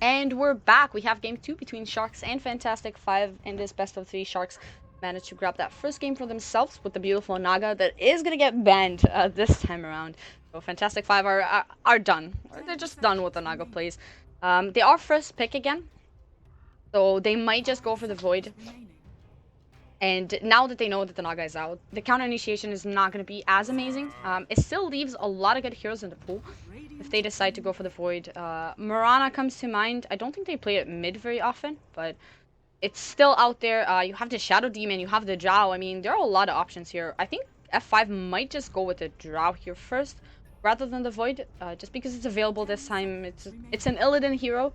And we're back. We have game 2 between Sharks and Fantastic 5 in this best of 3. Sharks managed to grab that first game for themselves with the beautiful Naga that is going to get banned this time around. So Fantastic 5 are done. They're just done with the Naga plays. They are first pick again, so they might just go for the Void. And now that they know that the Naga is out, the counter initiation is not going to be as amazing. It still leaves a lot of good heroes in the pool if they decide to go for the Void. Mirana comes to mind. I don't think they play it mid very often, but it's still out there. You have the Shadow Demon, you have the Drow. I mean, there are a lot of options here. I think F5 might just go with the Drow here first, rather than the Void, just because it's available this time. It's an Illidan hero.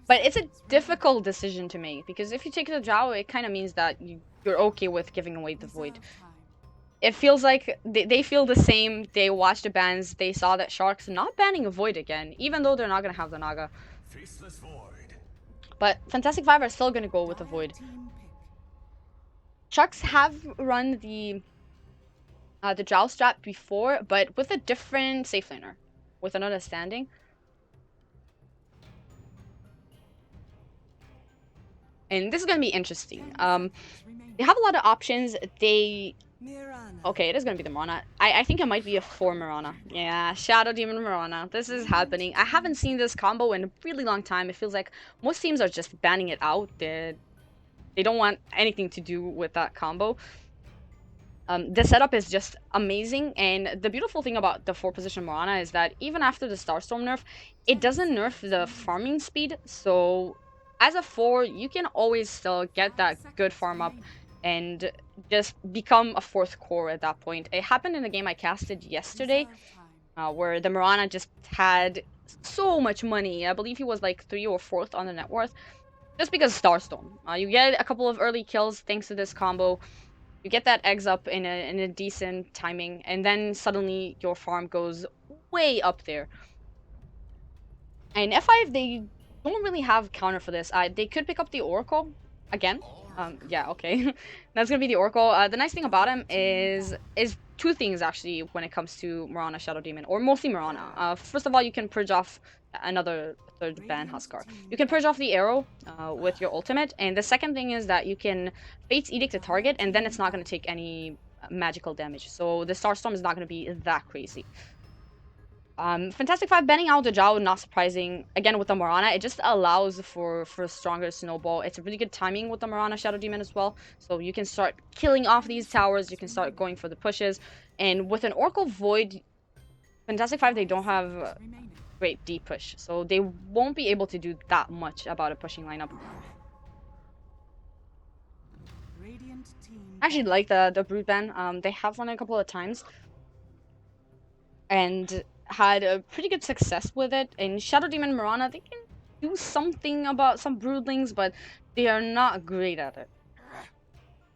But it's a difficult decision to make, because if you take the Drow, it kind of means that you're okay with giving away the Void. It feels like they feel the same. They watched the bans, they saw that Sharks not banning a Void again, even though they're not going to have the Naga. But Fantastic 5 are still going to go with the Void. Sharks have run the Drow strat before, but with a different safe laner, with another standing. And this is going to be interesting. They have a lot of options. Okay, it is going to be the Mirana. I think it might be a 4 Mirana. Yeah, Shadow Demon Mirana. This is happening. I haven't seen this combo in a really long time. It feels like most teams are just banning it out. They don't want anything to do with that combo. The setup is just amazing, and the beautiful thing about the 4-position Mirana is that even after the Starstorm nerf, it doesn't nerf the farming speed, so as a 4, you can always still get that good farm up and just become a 4th core at that point. It happened in the game I casted yesterday, where the Mirana just had so much money. I believe he was like 3 or 4th on the net worth, just because Starstorm. You get a couple of early kills thanks to this combo. You get that eggs up in a decent timing, and then suddenly your farm goes way up there. And F5, they don't really have counter for this. They could pick up the Oracle again. Yeah, okay. That's gonna be the Oracle. The nice thing about him is two things actually when it comes to Mirana Shadow Demon, or mostly Mirana. First of all, you can purge off another 3rd ban Huskar. You can purge off the arrow with your ultimate, and the second thing is that you can Fate's Edict the target, and then it's not going to take any magical damage. So the Starstorm is not going to be that crazy. Fantastic 5 banning out the Drow, not surprising. Again, with the Mirana, it just allows for a stronger snowball. It's a really good timing with the Mirana Shadow Demon as well. So you can start killing off these towers, you can start going for the pushes. And with an Oracle Void, Fantastic 5, they don't have great deep push. So they won't be able to do that much about a pushing lineup. I actually like the Brood ban. They have run it a couple of times and had a pretty good success with it. In Shadow Demon Mirana, they can do something about some Broodlings, but they are not great at it.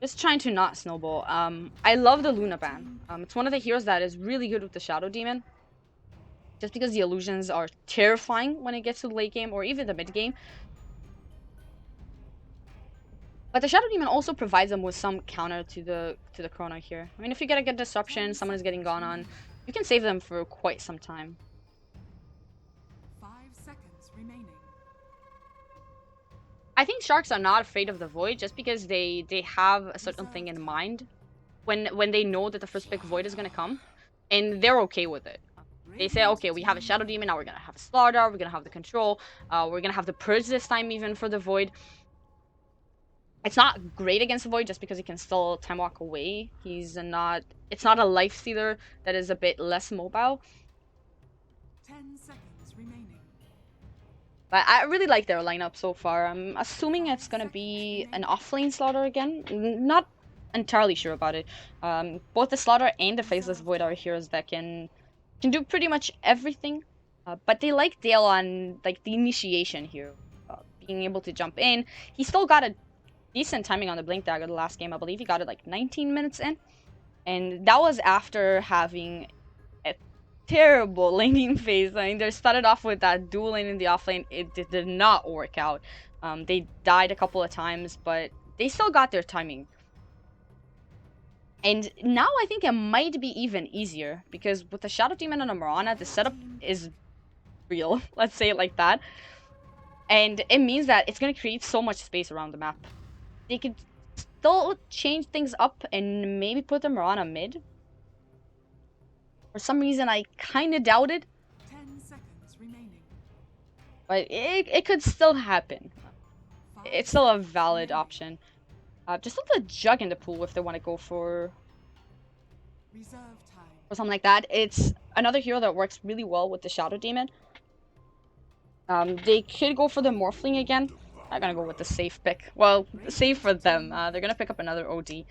Just trying to not snowball. I love the Luna ban. It's one of the heroes that is really good with the Shadow Demon, just because the illusions are terrifying when it gets to the late game or even the mid game. But the Shadow Demon also provides them with some counter to the Chrono here. I mean, if you get a good disruption, someone is getting gone on, you can save them for quite some time. 5 seconds remaining. I think Sharks are not afraid of the Void just because they have a certain thing in mind when they know that the first pick Void is going to come, and they're okay with it. They say, okay, we have a Shadow Demon, now we're going to have a Slaughter, we're going to have the Control, we're going to have the Purge this time even for the Void. It's not great against the Void just because he can still time walk away. It's not a life stealer that is a bit less mobile. 10 seconds remaining. But I really like their lineup so far. I'm assuming it's gonna be an offlane Slaughter again. Not entirely sure about it. Both the Slaughter and the Faceless Void are heroes that can do pretty much everything. But they like Dale on like the initiation here, being able to jump in. He still got a decent timing on the Blink Dagger the last game. I believe he got it like 19 minutes in. And that was after having a terrible laning phase. I mean, they started off with that dual lane in the offlane. It did not work out. They died a couple of times, but they still got their timing. And now I think it might be even easier, because with the Shadow Demon and a Mirana, the setup is real. Let's say it like that. And it means that it's gonna create so much space around the map. They could still change things up and maybe put them on a mid. For some reason, I kind of doubt it. 10 seconds remaining. But it could still happen. It's still a valid option. Just let the jug in the pool if they want to go for Reserve time. something like that. It's another hero that works really well with the Shadow Demon. They could go for the Morphling again. I'm gonna go with the safe pick. Well, safe for them. They're gonna pick up another OD.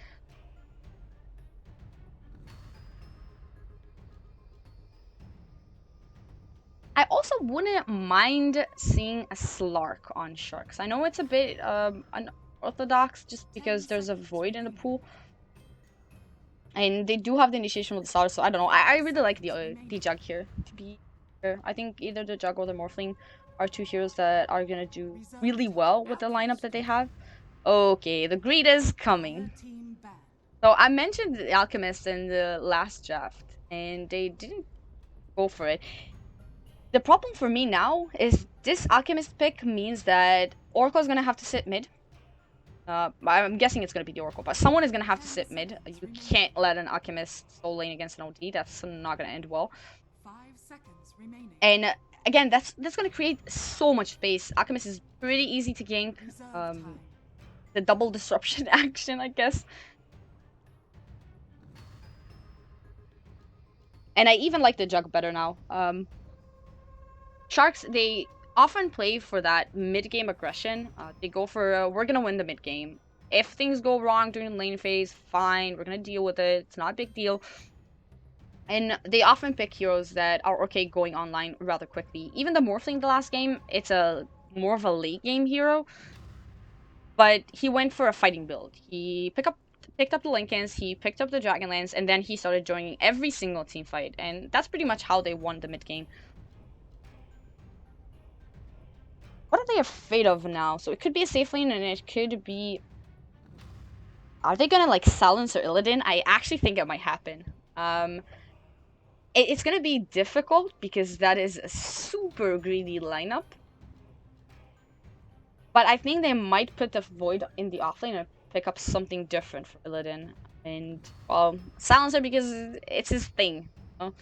I also wouldn't mind seeing a Slark on Sharks. I know it's a bit unorthodox just because there's a void in the pool. And they do have the initiation with the Starter, so I don't know. I really like the Jug here, to be fair. I think either the Jug or the Morphling are two heroes that are gonna do really well with the lineup that they have. Okay, the greed is coming. So I mentioned the Alchemist in the last draft, and they didn't go for it. The problem for me now is this Alchemist pick means that Oracle is gonna have to sit mid. I'm guessing it's gonna be the Oracle, but someone is gonna have to sit mid. You can't let an Alchemist solo lane against an OD. That's not gonna end well. 5 seconds remaining. And again, that's gonna create so much space. Alchemist is pretty easy to gank. The double disruption action, I guess. And I even like the Jug better now. Sharks, they often play for that mid-game aggression. They go for, we're gonna win the mid-game. If things go wrong during lane phase, fine, we're gonna deal with it. It's not a big deal. And they often pick heroes that are okay going online rather quickly. Even the Morphling the last game, it's a more of a late game hero. But he went for a fighting build. He picked up the Linkens, he picked up the Dragonlance, and then he started joining every single team fight. And that's pretty much how they won the mid-game. What are they afraid of now? So it could be a safe lane, and it could be... Are they gonna, like, silence their Illidan? I actually think it might happen. It's gonna be difficult, because that is a super greedy lineup. But I think they might put the Void in the offlane and pick up something different for Illidan. And, well, silence it because it's his thing. You know?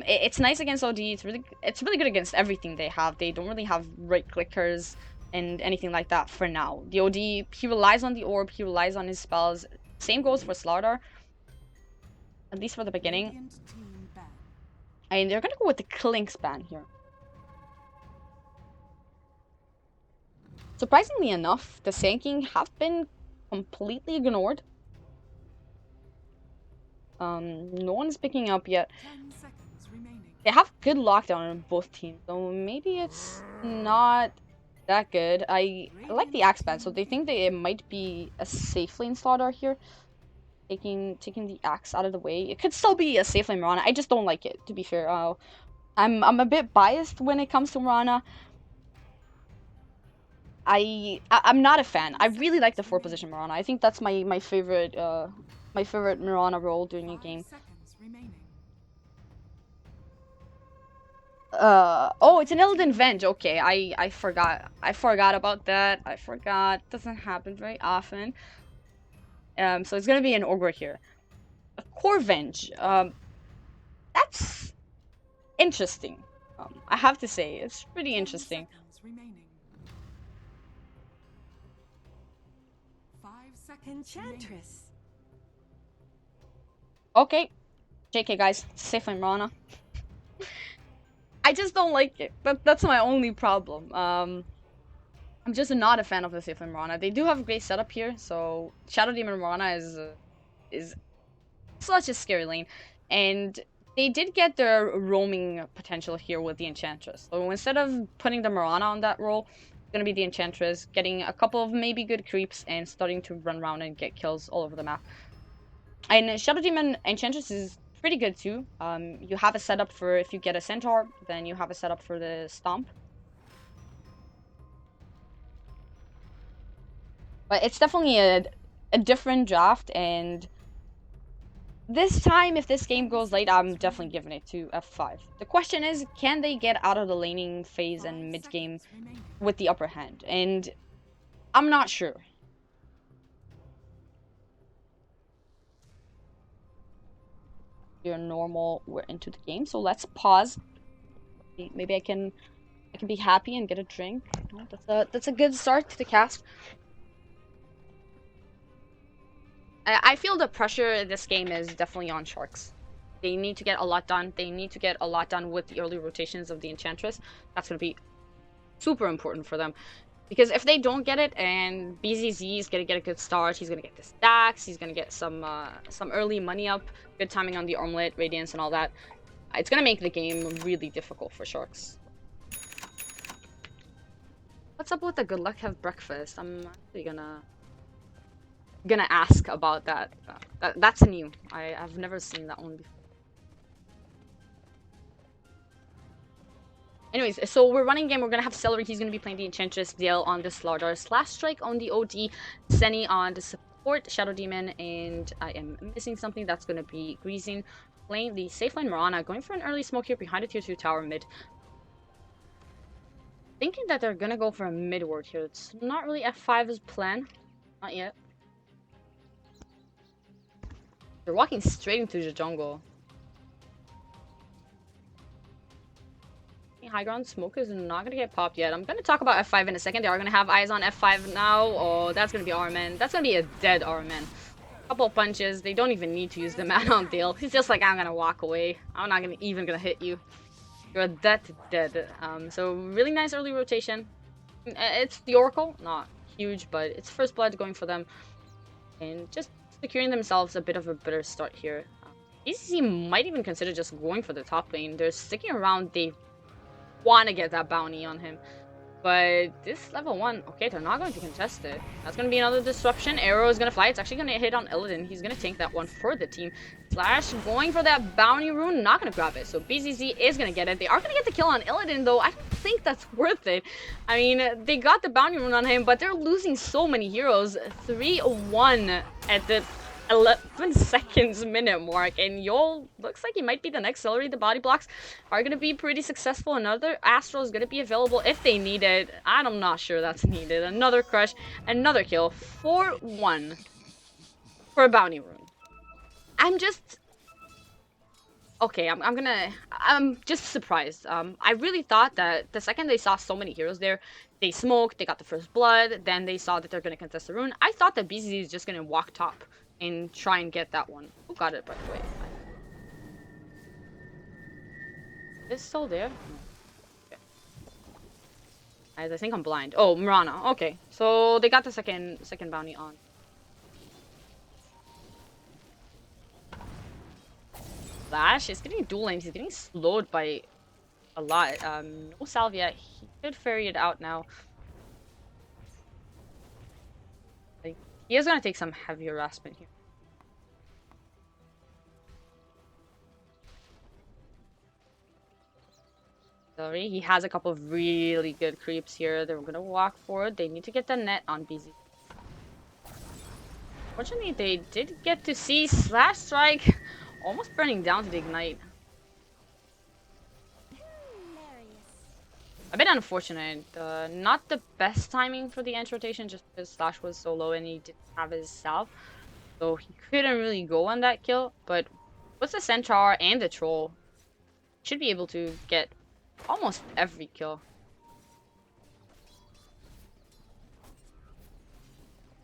It's nice against OD. It's really good against everything they have. They don't really have right clickers and anything like that for now. The OD, he relies on the orb. He relies on his spells. Same goes for Slardar. At least for the beginning. And they're gonna go with the Clinks ban here. Surprisingly enough, the Sanking have been completely ignored. No one's picking up yet. 10 seconds remaining. They have good lockdown on both teams, so maybe it's not that good. I like the Axe ban, so they think that it might be a safe lane Slardar here. Taking the Axe out of the way. It could still be a safe lane Mirana. I just don't like it, to be fair. I'm a bit biased when it comes to Mirana. I'm not a fan. I really like the 4 position Mirana. I think that's my favorite Mirana role during a game. Oh, it's an Illidan Venge. Okay, I forgot. I forgot about that. I forgot. Doesn't happen very often. So it's gonna be an Ogre here. A Core Venge. That's interesting. I have to say, it's pretty interesting. Enchantress. Okay. JK, guys. Safe lane Mirana. I just don't like it. That's my only problem. I'm just not a fan of the safe lane Mirana. They do have a great setup here, so Shadow Demon Mirana is such a scary lane, and they did get their roaming potential here with the Enchantress. So instead of putting the Mirana on that role, it's gonna be the Enchantress, getting a couple of maybe good creeps and starting to run around and get kills all over the map. And Shadow Demon Enchantress is pretty good too. You have a setup for if you get a Centaur, then you have a setup for the Stomp. But it's definitely a different draft, and This time, if this game goes late, I'm definitely giving it to F5. The question is, can they get out of the laning phase and mid game with the upper hand? And I'm not sure. You're normal. We're into the game, so let's pause. Maybe I can be happy and get a drink. Oh, that's a good start to the cast. I feel the pressure in this game is definitely on Sharks. They need to get a lot done. They need to get a lot done with the early rotations of the Enchantress. That's going to be super important for them. Because if they don't get it, and BZZ is going to get a good start, he's going to get the stacks, he's going to get some early money up, good timing on the Armlet, Radiance, and all that. It's going to make the game really difficult for Sharks. What's up with the good luck have breakfast? I'm actually gonna ask about that. That's new. I've never seen that one before. Anyways, so we're running game. We're gonna have Celery. He's gonna be playing the Enchantress, Dale on the Slardar, Slash Strike on the OD, Senny on the support, Shadow Demon, and I am missing something. That's gonna be Greasing, playing the safe lane Mirana, going for an early smoke here behind a tier 2 tower mid. Thinking that they're gonna go for a mid ward here. It's not really F5's plan. Not yet. They're walking straight into the jungle. High ground smoke is not gonna get popped yet. I'm gonna talk about F5 in a second. They are gonna have eyes on F5 now. Oh, that's gonna be Armin. That's gonna be a dead Armin. Couple punches. They don't even need to use the man on Dale. He's just like, I'm gonna walk away. I'm not even gonna hit you. You're dead. So really nice early rotation. It's the Oracle, not huge, but it's first blood going for them, and just securing themselves a bit of a better start here. ECC might even consider just going for the top lane. They're sticking around. They want to get that bounty on him, but this level 1, okay, they're not going to contest it. That's going to be another disruption. Arrow is going to fly. It's actually going to hit on Illidan. He's going to tank that one for the team. Slash going for that bounty rune, not going to grab it. So BZZ is going to get it. They are going to get the kill on Illidan, though. I don't think that's worth it. I mean, they got the bounty rune on him, but they're losing so many heroes. 3-1 at the 11 seconds minute mark, and Yol looks like he might be the next Celery. The body blocks are going to be pretty successful. Another Astral is going to be available if they need it. I'm not sure that's needed. Another crush, another kill. 4-1 for a bounty rune. I'm just... Okay, I'm just surprised. I really thought that the second they saw so many heroes there, they smoked, they got the first blood, then they saw that they're going to contest the rune. I thought that BZZ is just going to walk top and try and get that one. Who got it, by the way? It's still there? No. Okay. I think I'm blind. Oh, Mirana. Okay. So they got the second bounty on. Flash is getting dual lanes. He's getting slowed by a lot. No Salvia. He could ferry it out now. Like, he is gonna take some heavy harassment here. Sorry, he has a couple of really good creeps here. They're gonna walk forward. They need to get the net on BZ. Fortunately, they did get to see Slash Strike almost burning down to the Ignite. A bit unfortunate. Not the best timing for the end rotation, just because Slash was so low and he didn't have his salve. So he couldn't really go on that kill. But with the Centaur and the Troll, should be able to get almost every kill.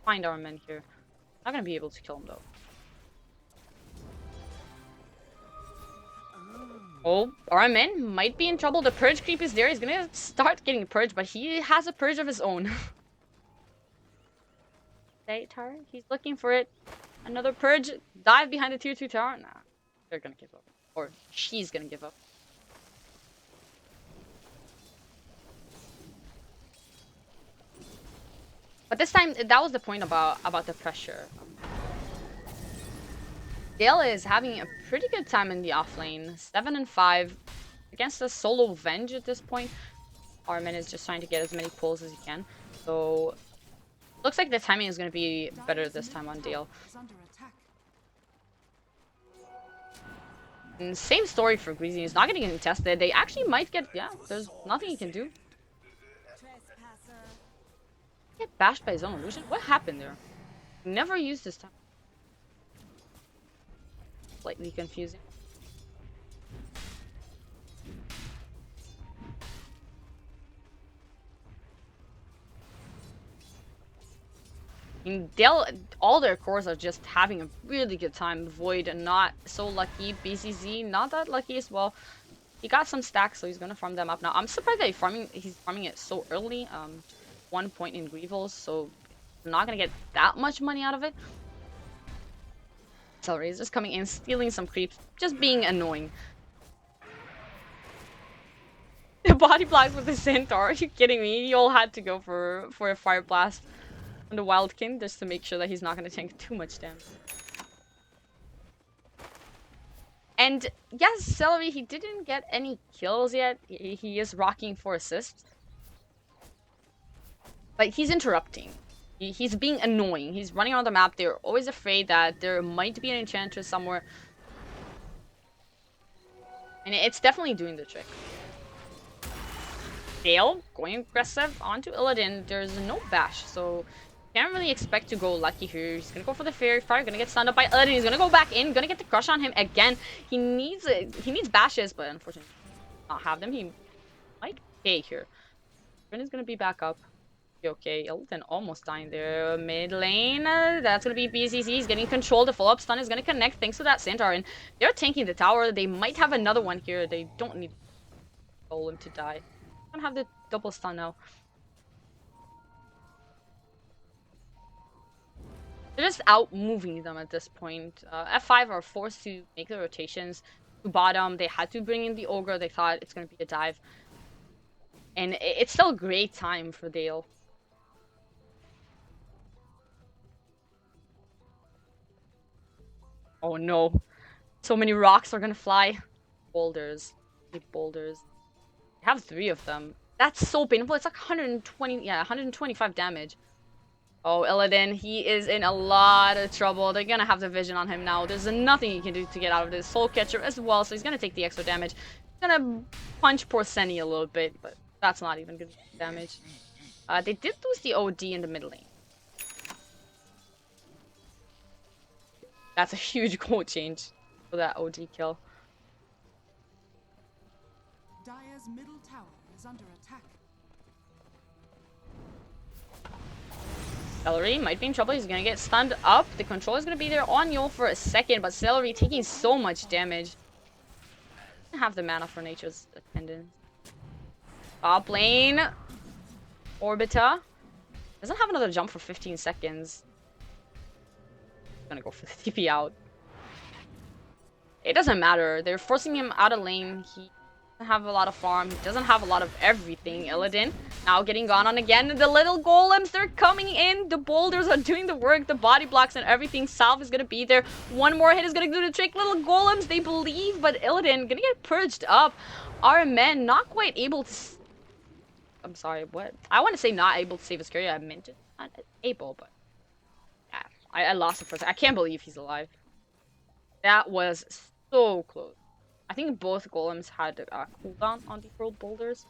Find our men here. Not gonna be able to kill him though. Oh, our man might be in trouble. The purge creep is there. He's gonna start getting purged, but he has a purge of his own. Tower. He's looking for it. Another purge. Dive behind the tier 2 tower. Nah, they're gonna give up. Or she's gonna give up. But this time, that was the point about the pressure. Dale is having a pretty good time in the off lane. 7-5 against a solo Venge at this point. Armin is just trying to get as many pulls as he can. So, looks like the timing is going to be better this time on Dale. And same story for Greasy. He's not getting contested. They actually might get... Yeah, there's nothing he can do. Get bashed by his own illusion? What happened there? Never used this time. Slightly confusing. I mean, all their cores are just having a really good time. Void not so lucky. BCZ not that lucky as well. He got some stacks, so he's gonna farm them up now. I'm surprised that he's farming it so early. 1 point in Greevils, so not gonna get that much money out of it. Celery is just coming in, stealing some creeps, just being annoying. The body blocks with the centaur. Are you kidding me? You all had to go for a fire blast on the Wildkin just to make sure that he's not gonna tank too much damage. And yes, Celery, he didn't get any kills yet. He is rocking for assists. But he's interrupting. He's being annoying. He's running around the map. They're always afraid that there might be an enchantress somewhere. And it's definitely doing the trick. Dale going aggressive onto Illidan. There's no bash, so can't really expect to go lucky here. He's gonna go for the Fairy Fire, gonna get stunned up by Illidan. He's gonna go back in, gonna get the crush on him again. He needs bashes, but unfortunately not have them. He might pay here. Brennan's gonna be back up. Okay, Illidan almost dying there. Mid lane, that's gonna be BCC. He's getting control. The follow-up stun is gonna connect thanks to that Centaur, and they're tanking the tower. They might have another one here. They don't need Golem to die. Don't have the double stun now. They're just out moving them at this point. F5 are forced to make the rotations to bottom. They had to bring in the Ogre. They thought it's gonna be a dive, and it's still a great time for Dale. Oh no. So many rocks are gonna fly. Boulders. Big boulders. I have 3 of them. That's so painful. It's like 125 damage. Oh, Illidan, he is in a lot of trouble. They're gonna have the vision on him now. There's nothing he can do to get out of this. Soul Catcher as well, so he's gonna take the extra damage. He's gonna punch poor Senny a little bit, but that's not even good damage. They did lose the OD in the mid lane. That's a huge goal change for that OD kill. Dire's middle tower is under attack. Celery might be in trouble. He's gonna get stunned up. The control is gonna be there on Yul for a second, but Celery taking so much damage. Doesn't have the mana for Nature's Attendant. Top lane. Orbita. Doesn't have another jump for 15 seconds. Gonna go for the TP out. It doesn't matter. They're forcing him out of lane. He doesn't have a lot of farm. He doesn't have a lot of everything. Illidan now getting gone on again. The little golems, they're coming in. The boulders are doing the work. The body blocks and everything. Salve is gonna be there. One more hit is gonna do the trick. Little golems, they believe, but Illidan gonna get purged up. Our men not quite able to... I'm sorry, what? I want to say not able to save his career. I meant it. Not able, but... I lost it for a second. I can't believe he's alive. That was so close. I think both golems had a cooldown on the world boulders.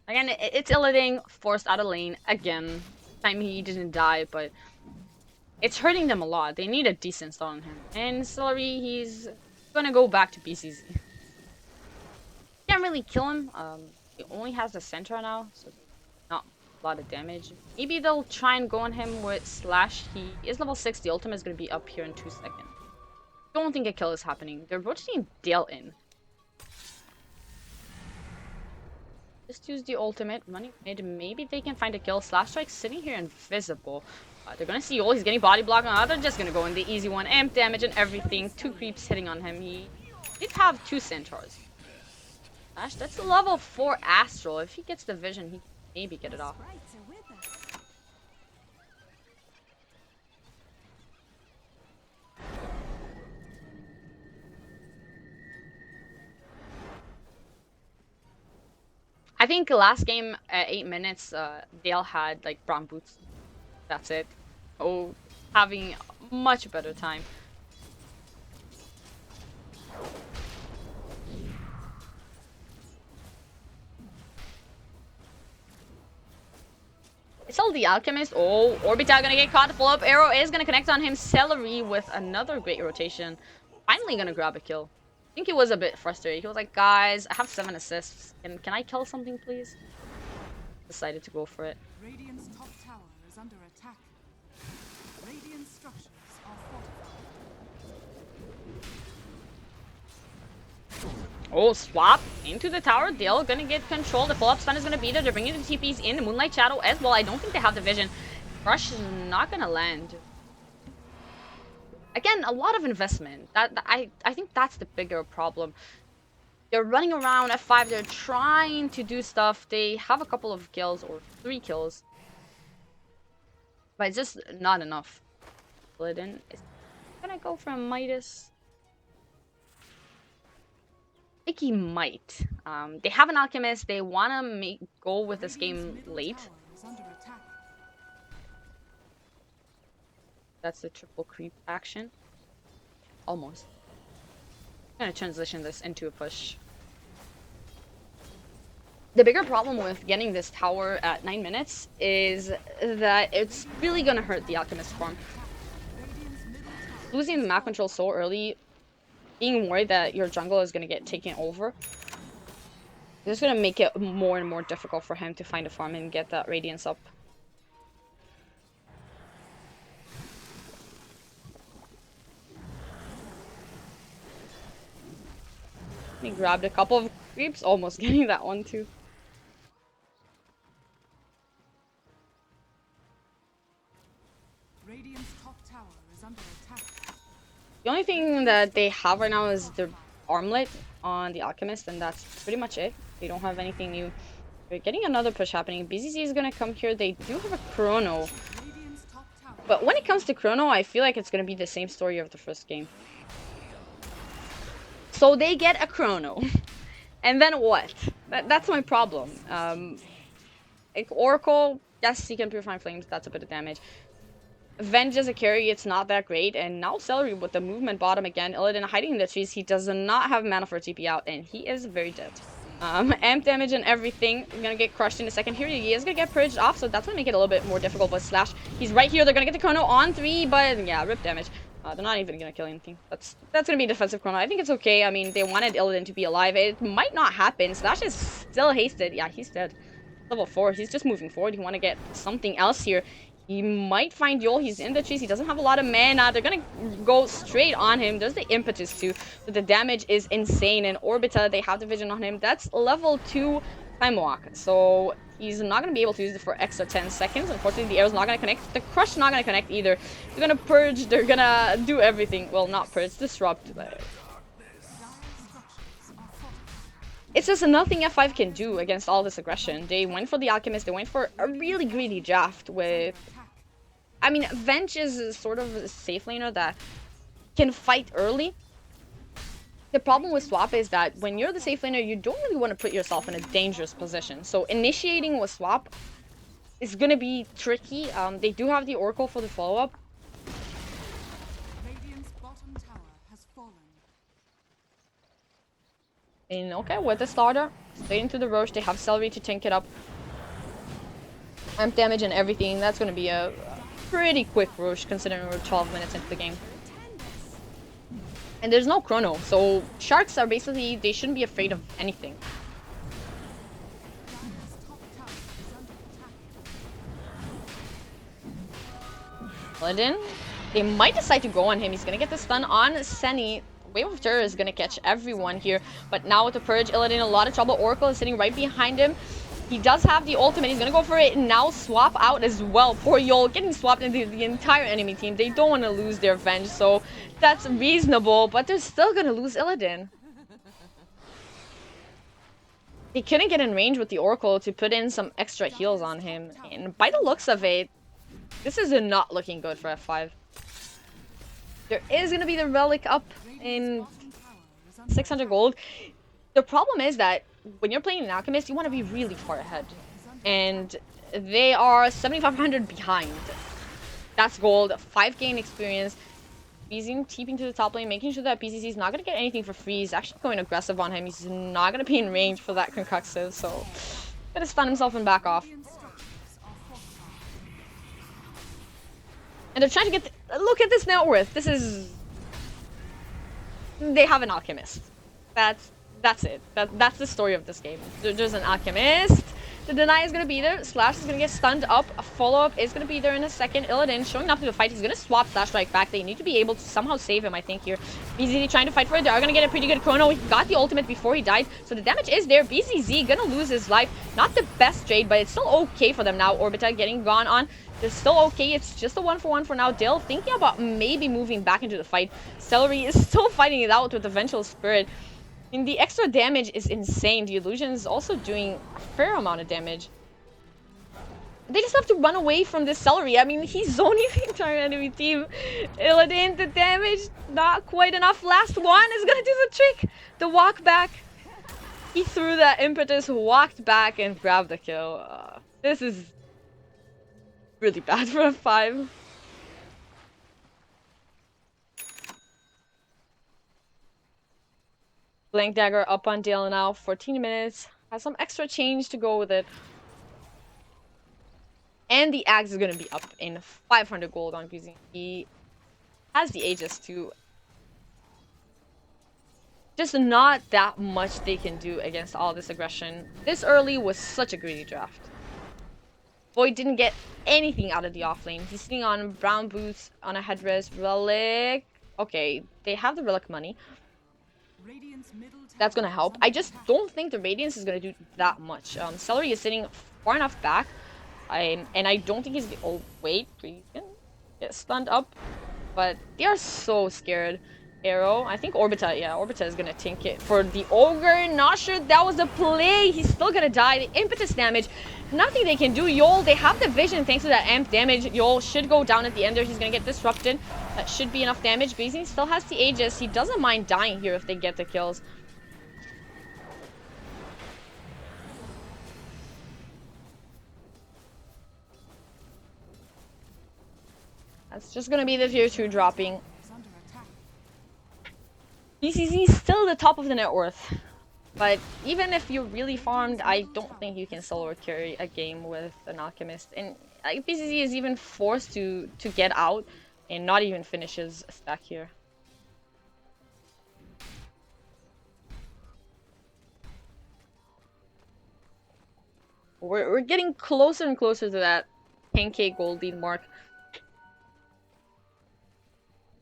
Again, it's Illidan forced out of lane again. This time he didn't die, but it's hurting them a lot. They need a decent stun on him. And Celery, he's gonna go back to BCZ. Can't really kill him. He only has the centaur now, so not a lot of damage. Maybe they'll try and go on him with Slash. He is level 6. The ultimate is going to be up here in 2 seconds. Don't think a kill is happening. They're rotating Dale in. Just use the ultimate. Running mid. Maybe they can find a kill. Slash Strike sitting here invisible. They're going to see Yul. He's getting body blocked. They're just going to go in the easy one. Amp damage and everything. 2 creeps hitting on him. He did have 2 centaurs. Gosh, that's a level 4 Astral. If he gets the vision, he can maybe get it off. I think last game at 8 minutes, Dale had like brown boots. That's it. Oh, having much better time. It's all the Alchemist. Oh, Orbital gonna get caught. Follow-up arrow is gonna connect on him. Celery with another great rotation. Finally gonna grab a kill. I think he was a bit frustrated. He was like, guys, I have 7 assists. Can I kill something, please? Decided to go for it. Radiant's top tower is under attack. Radiant structures are fortified. Oh, swap into the tower. Dale gonna get control. The follow-up stun is gonna be there. They're bringing the TPs in. The Moonlight Shadow as well. I don't think they have the vision. Crush is not gonna land. Again, a lot of investment. I think that's the bigger problem. They're running around F5. They're trying to do stuff. They have a couple of kills or 3 kills. But it's just not enough. Glidden is gonna go for a Midas. I think he might. They have an Alchemist. They want to go with this game late. That's the triple creep action. Almost. I'm gonna transition this into a push. The bigger problem with getting this tower at 9 minutes is that it's really gonna hurt the Alchemist farm. Losing the map control so early, being worried that your jungle is gonna get taken over, it's gonna make it more and more difficult for him to find a farm and get that Radiance up. He grabbed a couple of creeps, almost getting that one too. Radiant's top tower is under attack. The only thing that they have right now is the armlet on the Alchemist, and that's pretty much it. They don't have anything new. They're getting another push happening. BZZ is gonna come here. They do have a Chrono. But when it comes to Chrono, I feel like it's gonna be the same story of the first game. So they get a Chrono. And then what? That's my problem. Oracle, yes, he can Purifying Flames. That's a bit of damage. Venge as a carry, it's not that great. And now Celery with the movement bottom again. Illidan hiding in the trees. He does not have mana for a TP out, and he is very dead. Amp damage and everything. He's gonna get crushed in a second. Here he is gonna get purged off, so that's gonna make it a little bit more difficult. But Slash, he's right here. They're gonna get the Chrono on 3, but yeah, rip damage. They're not even gonna kill anything. That's gonna be defensive Chrono. I think it's okay. I mean, they wanted Illidan to be alive. It might not happen. Slash is still hasted. Yeah, he's dead. Level 4. He's just moving forward. He want to get something else here. He might find Yol. He's in the trees. He doesn't have a lot of mana. They're gonna go straight on him. There's the impetus too. But the damage is insane. And Orbita, they have the vision on him. That's level 2 time walk. So he's not gonna be able to use it for extra 10 seconds. Unfortunately, the arrow's not gonna connect. The crush not gonna connect either. They're gonna purge. They're gonna do everything. Well, not purge. Disrupt. It's just nothing F5 can do against all this aggression. They went for the Alchemist. They went for a really greedy draft with... I mean, Venge is sort of a safe laner that can fight early. The problem with Swap is that when you're the safe laner, you don't really want to put yourself in a dangerous position. So initiating with Swap is going to be tricky. They do have the Oracle for the follow-up. And okay, with the starter, straight into the Roche, they have Celery to tank it up. Amp damage and everything. That's going to be a pretty quick Roche considering we're 12 minutes into the game. And there's no Chrono, so Sharks are basically, they shouldn't be afraid of anything. Illidan, they might decide to go on him. He's going to get the stun on Senny. Wave of Terror is going to catch everyone here. But now with the Purge, Illidan in a lot of trouble. Oracle is sitting right behind him. He does have the ultimate. He's going to go for it. And now swap out as well. Poor Yol getting swapped into the entire enemy team. They don't want to lose their Venge. So that's reasonable. But they're still going to lose Illidan. They couldn't get in range with the Oracle to put in some extra heals on him. And by the looks of it, this is not looking good for F5. There is going to be the Relic up in 600 gold. The problem is that when you're playing an Alchemist, you want to be really far ahead. And they are 7,500 behind. That's gold. 5 gain experience. BZ keeping to the top lane, making sure that BCC is not going to get anything for free. He's actually going aggressive on him. He's not going to be in range for that concussive, so gonna stun himself and back off. And they're trying to get look at this net worth. This is... They have an Alchemist. That's it. That's the story of this game. There's an Alchemist. The deny is gonna be there. Slash is gonna get stunned up. A follow-up is gonna be there in a second. Illidan showing up to the fight. He's gonna swap Slash Strike back. They need to be able to somehow save him, I think, here. BZZ trying to fight for it. They are gonna get a pretty good chrono. He got the ultimate before he died, so the damage is there. BZZ gonna lose his life. Not the best trade, but it's still okay for them now. Orbita getting gone on. They're still okay. It's just a 1-for-1 for now. Dill thinking about maybe moving back into the fight. Celery is still fighting it out with the Vengeful Spirit. And the extra damage is insane. The illusion is also doing a fair amount of damage. They just have to run away from this Celery. I mean, he's zoning the entire enemy team. Illidan, the damage, not quite enough. Last one is gonna do the trick. The walk back. He threw that impetus, walked back, and grabbed the kill. This is really bad for a 5. Blank Dagger up on Dale now, 14 minutes. Has some extra change to go with it. And the Axe is going to be up in 500 gold on BZ. He has the Aegis too. Just not that much they can do against all this aggression. This early was such a greedy draft. Void didn't get anything out of the offlane. He's sitting on brown boots, on a headrest, relic. Okay, they have the relic money. That's gonna help. I just don't think the Radiance is gonna do that much. Celery is sitting far enough back. And I don't think he's... Oh, wait. We can get stunned up. But they are so scared. Arrow. I think Orbita. Yeah, Orbita is gonna tank it for the Ogre. Not sure that was the play. He's still gonna die. The impetus damage. Nothing they can do. Yol, they have the vision thanks to that amp damage. Yol should go down at the end there. He's gonna get disrupted. That should be enough damage. Beasley still has the Aegis. He doesn't mind dying here if they get the kills. That's just gonna be the tier 2 dropping. BCC is still the top of the net worth. But even if you're really farmed, I don't think you can solo or carry a game with an Alchemist. And BCC is even forced to get out and not even finish his stack here. We're getting closer and closer to that 10k gold lead mark.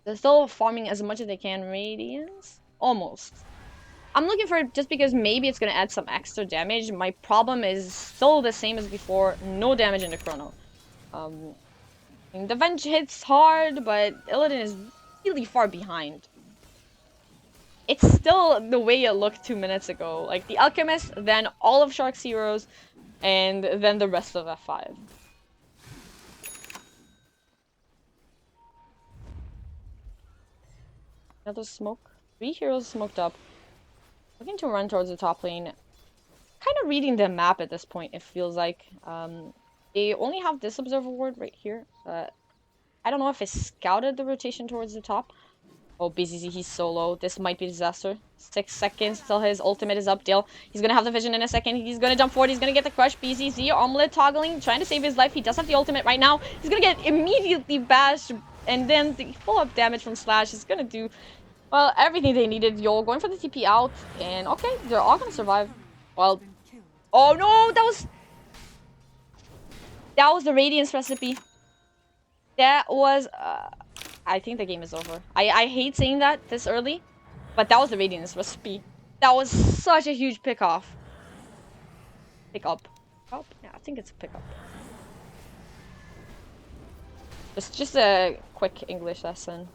They're still farming as much as they can. Radiance? Almost. I'm looking for it just because maybe it's going to add some extra damage. My problem is still the same as before. No damage in the chrono. The Venge hits hard, but Illidan is really far behind. It's still the way it looked 2 minutes ago. Like the Alchemist, then all of Shark's heroes, and then the rest of F5. Another smoke. 3 heroes smoked up. Looking to run towards the top lane. Kind of reading the map at this point, it feels like. They only have this observer ward right here. I don't know if it scouted the rotation towards the top. Oh, BCC, he's solo. This might be disaster. 6 seconds till his ultimate is up. Dale, he's gonna have the vision in a second. He's gonna jump forward. He's gonna get the crush. BCC, omelet toggling, trying to save his life. He does have the ultimate right now. He's gonna get immediately bashed. And then the follow-up damage from Slash is gonna do... Well, everything they needed. Yol going for the TP out. And okay, they're all gonna survive. Well... Oh no, that was the Radiance recipe. That was... I think the game is over. I hate saying that this early. But that was the Radiance recipe. That was such a huge pick-off. Pick-up. Oh, yeah, I think it's a pick-up. Just a quick English lesson.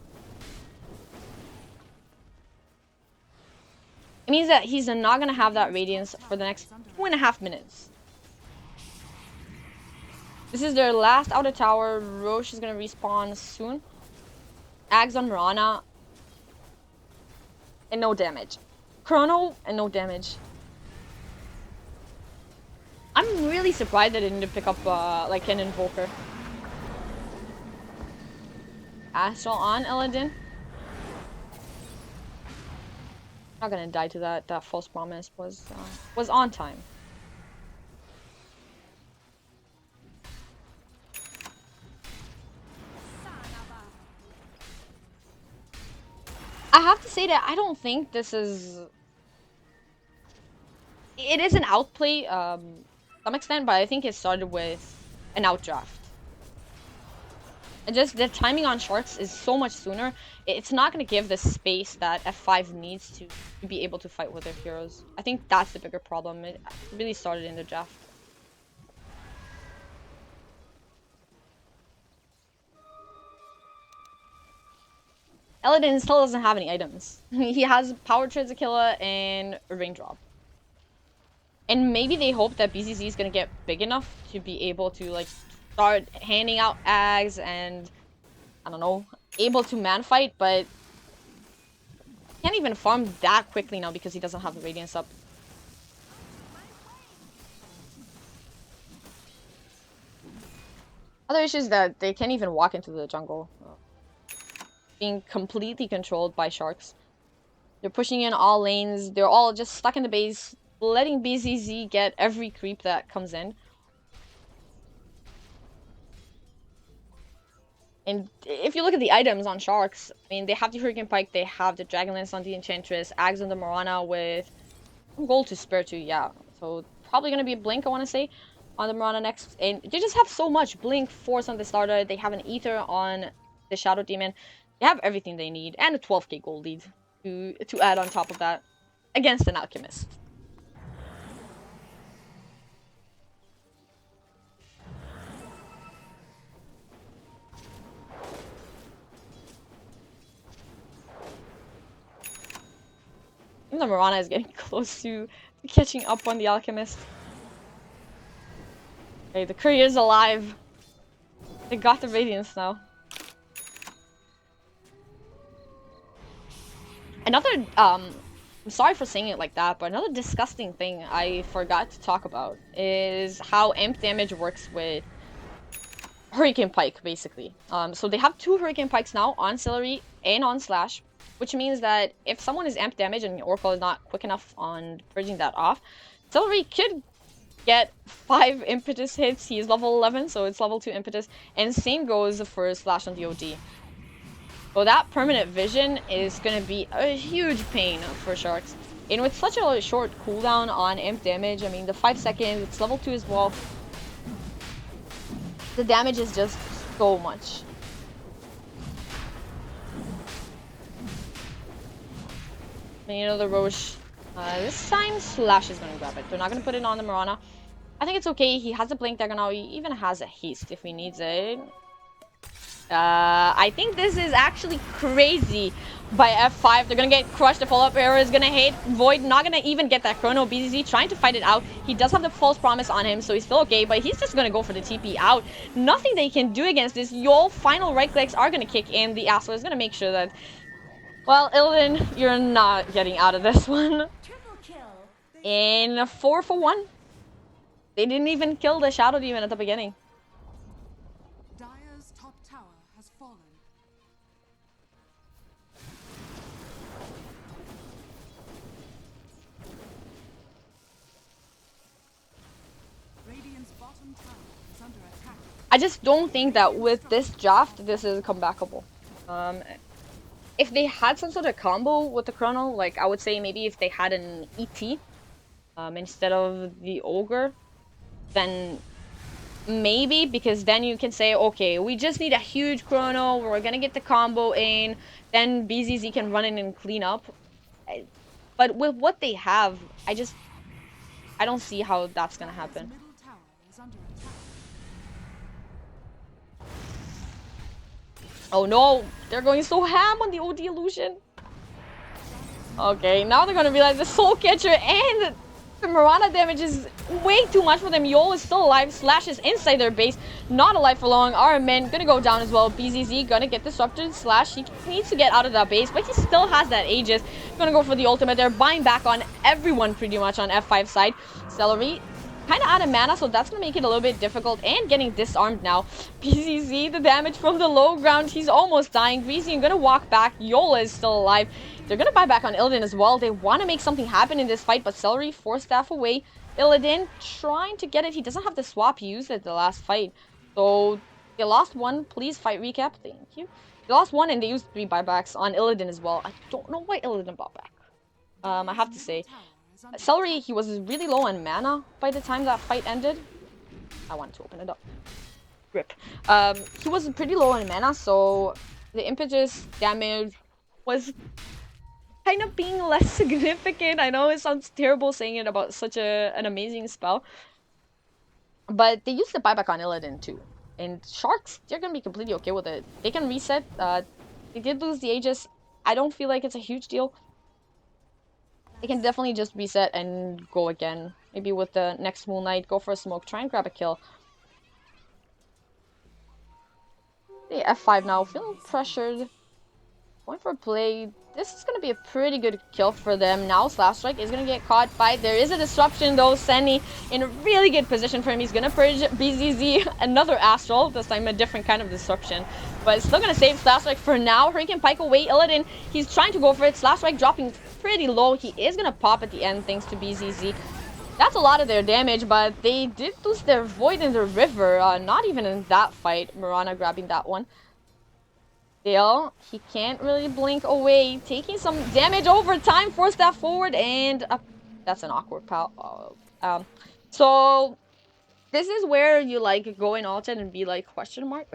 It means that he's not gonna have that Radiance for the next 2.5 minutes. This is their last outer tower. Roche is gonna respawn soon. Ags on Mirana. And no damage. Chrono and no damage. I'm really surprised I didn't pick up like an Invoker. Astral on Illidan. Not gonna die to that. That false promise was on time. I have to say that I don't think this is. It is an outplay, to some extent, but I think it started with an outdraft. And just the timing on Sharks is so much sooner. It's not going to give the space that F5 needs to be able to fight with their heroes. I think that's the bigger problem. It really started in the draft. Elodin still doesn't have any items. He has Power Treads Aquila and a Raindrop. And maybe they hope that BZZ is going to get big enough to be able to like start handing out Ags and, I don't know, able to man fight, but can't even farm that quickly now because he doesn't have the Radiance up. Other issue is that they can't even walk into the jungle. Being completely controlled by Sharks. They're pushing in all lanes. They're all just stuck in the base, letting BZZ get every creep that comes in. And if you look at the items on Sharks, I mean, they have the Hurricane Pike, they have the Dragon Lance on the Enchantress, Ags on the Morana with some gold to spare too, yeah. So probably going to be a Blink, I want to say, on the Morana next. And they just have so much. Blink, Force on the starter, they have an Ether on the Shadow Demon. They have everything they need, and a 12k gold lead to add on top of that against an Alchemist. Even the Morana is getting close to catching up on the Alchemist. Okay, the Courier's alive. They got the Radiance now. Another, I'm sorry for saying it like that, but another disgusting thing I forgot to talk about is how amp damage works with Hurricane Pike, basically. So they have 2 Hurricane Pikes now, on Celery and on Slash, which means that if someone is amp damage and Oracle is not quick enough on purging that off, Celery could get 5 impetus hits. He is level 11, so it's level 2 impetus, and same goes for Slash on the OD. So that permanent vision is going to be a huge pain for Sharks. And with such a short cooldown on imp damage, I mean, the 5 seconds, it's level 2 as well. The damage is just so much. And you know, the Roche, this time Slash is going to grab it. They're not going to put it on the Morana. I think it's okay. He has a Blink Dagger now. He even has a Haste if he needs it. I think this is actually crazy by F5. They're gonna get crushed. The follow-up arrow is gonna hit. Void not gonna even get that chrono. BZZ trying to fight it out. He does have the false promise on him, so he's still okay, but he's just gonna go for the TP out. Nothing they can do against this. Your final right clicks are gonna kick in. The Asshole is gonna make sure that, well, Illidan, you're not getting out of this one. In 4 for 1. They didn't even kill the Shadow Demon at the beginning. I just don't think that with this draft, this is comebackable. If they had some sort of combo with the Chrono, like I would say maybe if they had an ET instead of the Ogre, then maybe, because then you can say, okay, we just need a huge Chrono, we're gonna get the combo in, then BZZ can run in and clean up. But with what they have, I don't see how that's gonna happen. Oh no, they're going so ham on the OD illusion. Okay, now they're gonna realize the Soul Catcher and the Morana damage is way too much for them. Yol is still alive. Slash is inside their base, not alive for long. RMN gonna go down as well. BZZ gonna get disrupted. Slash, he needs to get out of that base, but he still has that Aegis. Gonna go for the ultimate. They're buying back on everyone pretty much on F5 side. Celery kind of out of mana, so that's going to make it a little bit difficult. And getting disarmed now. PZZ, the damage from the low ground. He's almost dying. Greasy going to walk back. Yola is still alive. They're going to buy back on Illidan as well. They want to make something happen in this fight, but Celery force staff away. Illidan trying to get it. He doesn't have the swap. He used it the last fight. So they lost one. Please fight recap. Thank you. They lost one and they used 3 buybacks on Illidan as well. I don't know why Illidan bought back. I have to say. Celery, he was really low on mana by the time that fight ended. I wanted to open it up. Rip. He was pretty low on mana, so the impetus damage was kind of being less significant. I know it sounds terrible saying it about such an amazing spell. But they used the buyback on Illidan too. And Sharks, they're going to be completely okay with it. They can reset. They did lose the Aegis. I don't feel like it's a huge deal. They can definitely just reset and go again. Maybe with the next Moon Knight, go for a smoke, try and grab a kill. The F5 now, feeling pressured. Going for a play. This is going to be a pretty good kill for them. Now Slash Strike is going to get caught by... There is a disruption though. Senny in a really good position for him. He's going to purge BZZ. Another Astral. This time a different kind of disruption. But still going to save Slash Strike for now. Hurricane Pike away. Illidan, he's trying to go for it. Slash Strike dropping pretty low. He is going to pop at the end thanks to BZZ. That's a lot of their damage, but they did lose their Void in the river. Not even in that fight. Mirana grabbing that one. Still, he can't really blink away. Taking some damage over time. Force that forward and... that's an awkward pal. So... This is where you like go in alted and be like question mark.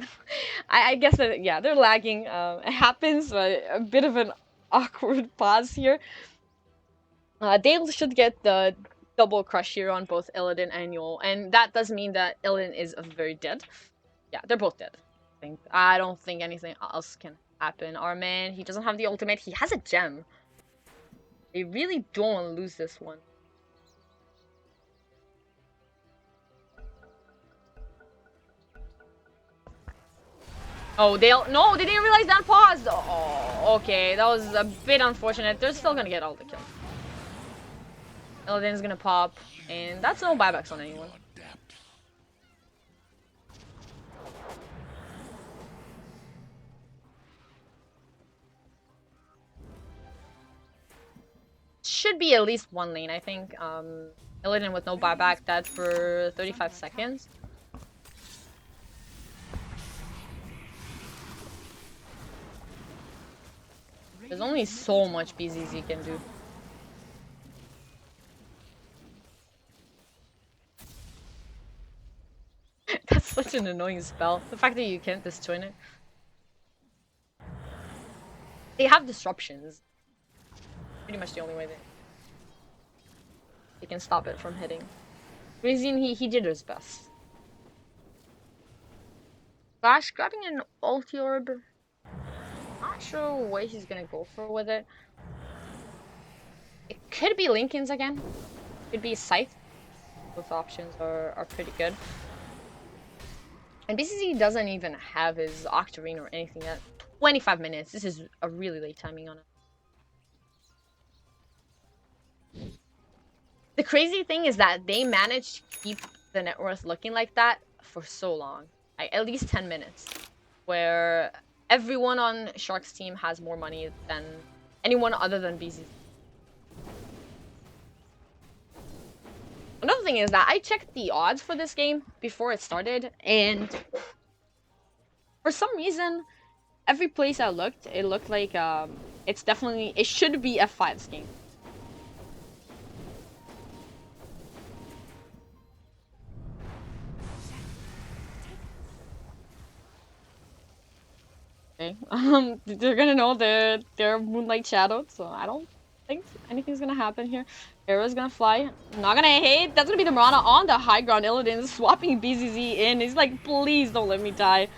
I guess that, yeah, they're lagging. It happens, but a bit of an awkward pause here. They should get the double crush here on both Illidan and Yol, and that does mean that Illidan is very dead. Yeah, they're both dead. I don't think anything else can happen. Our man, he doesn't have the ultimate. He has a gem. They really don't want to lose this one. Oh, no, they didn't realize that paused. Oh, okay, that was a bit unfortunate. They're still gonna get all the kills. Illidan's gonna pop, and that's no buybacks on anyone. Should be at least one lane, I think. Illidan with no buyback, that's for 35 seconds. There's only so much BZZ can do. That's such an annoying spell. The fact that you can't disjoin it. They have disruptions. Pretty much the only way they can stop it from hitting. Reason he did his best. Flash grabbing an ulti orb. Not sure what he's gonna go for with it. It could be Lincoln's again. Could be Scythe. Both options are pretty good. And BCC doesn't even have his Octarine or anything yet. 25 minutes. This is a really late timing on it. The crazy thing is that they managed to keep the net worth looking like that for so long. Like, at least 10 minutes. Where everyone on Shark's team has more money than anyone other than BCC. Another thing is that I checked the odds for this game before it started, and for some reason, every place I looked, it looked like it should be F5's game. Okay, they're gonna know they're Moonlight Shadowed, so I don't think anything's gonna happen here. Arrow's gonna fly. Not gonna hit. That's gonna be the Mirana on the high ground. Illidan is swapping BZZ in. He's like, please don't let me die.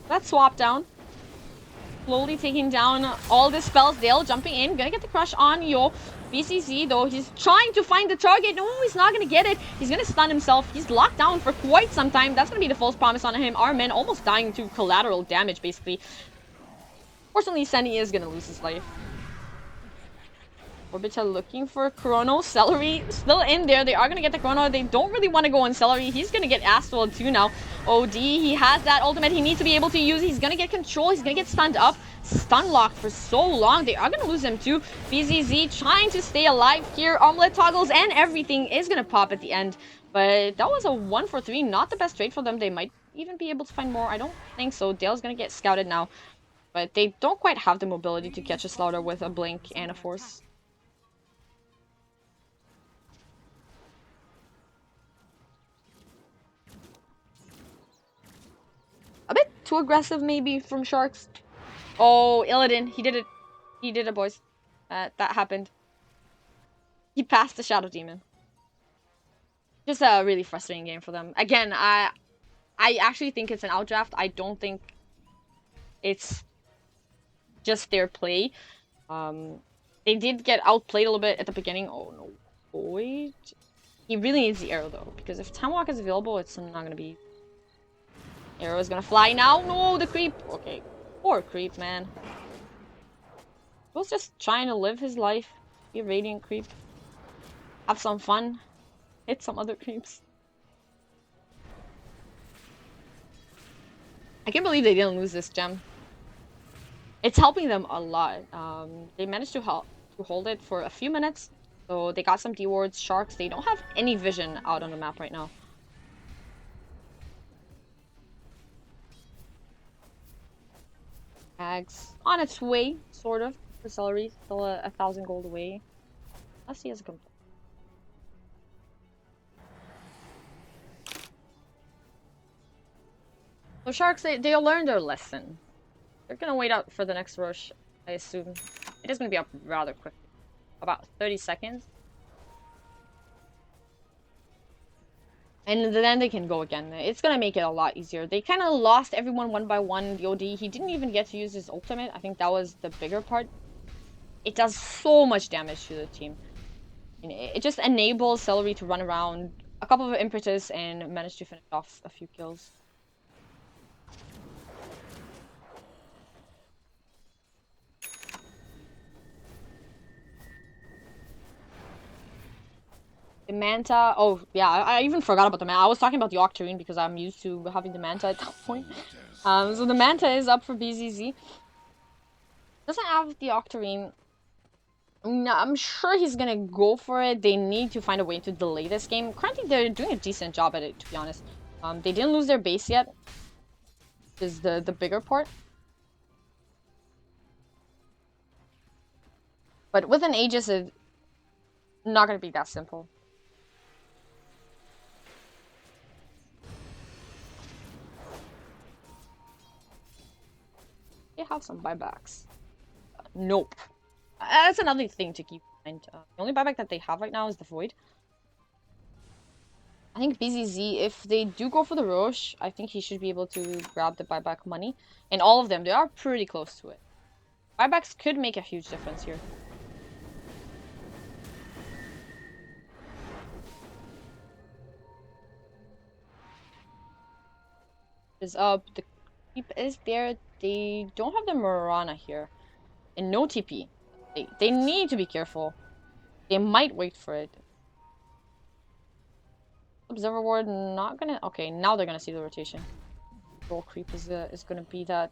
That swap down. Slowly taking down all the spells. Dale jumping in. Gonna get the crush on Yo. BCC though, he's trying to find the target. No, he's not gonna get it. He's gonna stun himself. He's locked down for quite some time. That's gonna be the false promise on him. Our men almost dying to collateral damage, basically. Fortunately, Senny is gonna lose his life. Orbital looking for Chrono. Celery still in there. They are going to get the Chrono. They don't really want to go on Celery. He's going to get Astral too now. OD, he has that ultimate he needs to be able to use. He's going to get control. He's going to get stunned up. Stun locked for so long. They are going to lose him too. BZZ trying to stay alive here. Omelet toggles and everything is going to pop at the end. But that was a 1 for 3. Not the best trade for them. They might even be able to find more. I don't think so. Dale's going to get scouted now. But they don't quite have the mobility to catch a Slaughter with a Blink and a Force. A bit too aggressive, maybe, from Sharks. Oh, Illidan. He did it. He did it, boys. That happened. He passed the Shadow Demon. Just a really frustrating game for them. Again, I actually think it's an outdraft. I don't think it's just their play. They did get outplayed a little bit at the beginning. Oh, no. Wait. He really needs the arrow, though. Because if Time Walk is available, it's not going to be... Arrow is gonna fly now. No, the creep. Okay. Poor creep, man. He was just trying to live his life. Be a radiant creep. Have some fun. Hit some other creeps. I can't believe they didn't lose this gem. It's helping them a lot. They managed to hold it for a few minutes. So they got some D-wards. Sharks, they don't have any vision out on the map right now. Ags on its way, sort of. For Celery, still 1,000 gold away. Let's see as it comes. So Sharks, they'll learn their lesson. They're gonna wait out for the next rush, I assume. It is gonna be up rather quick. About 30 seconds. And then they can go again. It's gonna make it a lot easier. They kind of lost everyone one by one. The OD, he didn't even get to use his ultimate. I think that was the bigger part. It does so much damage to the team. And it just enables Celery to run around a couple of impetus and manage to finish off a few kills. The Manta, oh yeah, I even forgot about the Manta. I was talking about the Octarine because I'm used to having the Manta at that point. So the Manta is up for BZZ. Doesn't have the Octarine. No, I'm sure he's gonna go for it. They need to find a way to delay this game. Currently, they're doing a decent job at it, to be honest. They didn't lose their base yet. Is the bigger part. But with an Aegis, it's not gonna be that simple. They have some buybacks. Nope. That's another thing to keep in mind. The only buyback that they have right now is the Void. I think BZZ, if they do go for the Roche, I think he should be able to grab the buyback money. And all of them, they are pretty close to it. Buybacks could make a huge difference here. Is up. The keep is there. They don't have the Mirana here. And no TP. They need to be careful. They might wait for it. Observer ward not gonna... Okay, now they're gonna see the rotation. Troll creep is gonna be that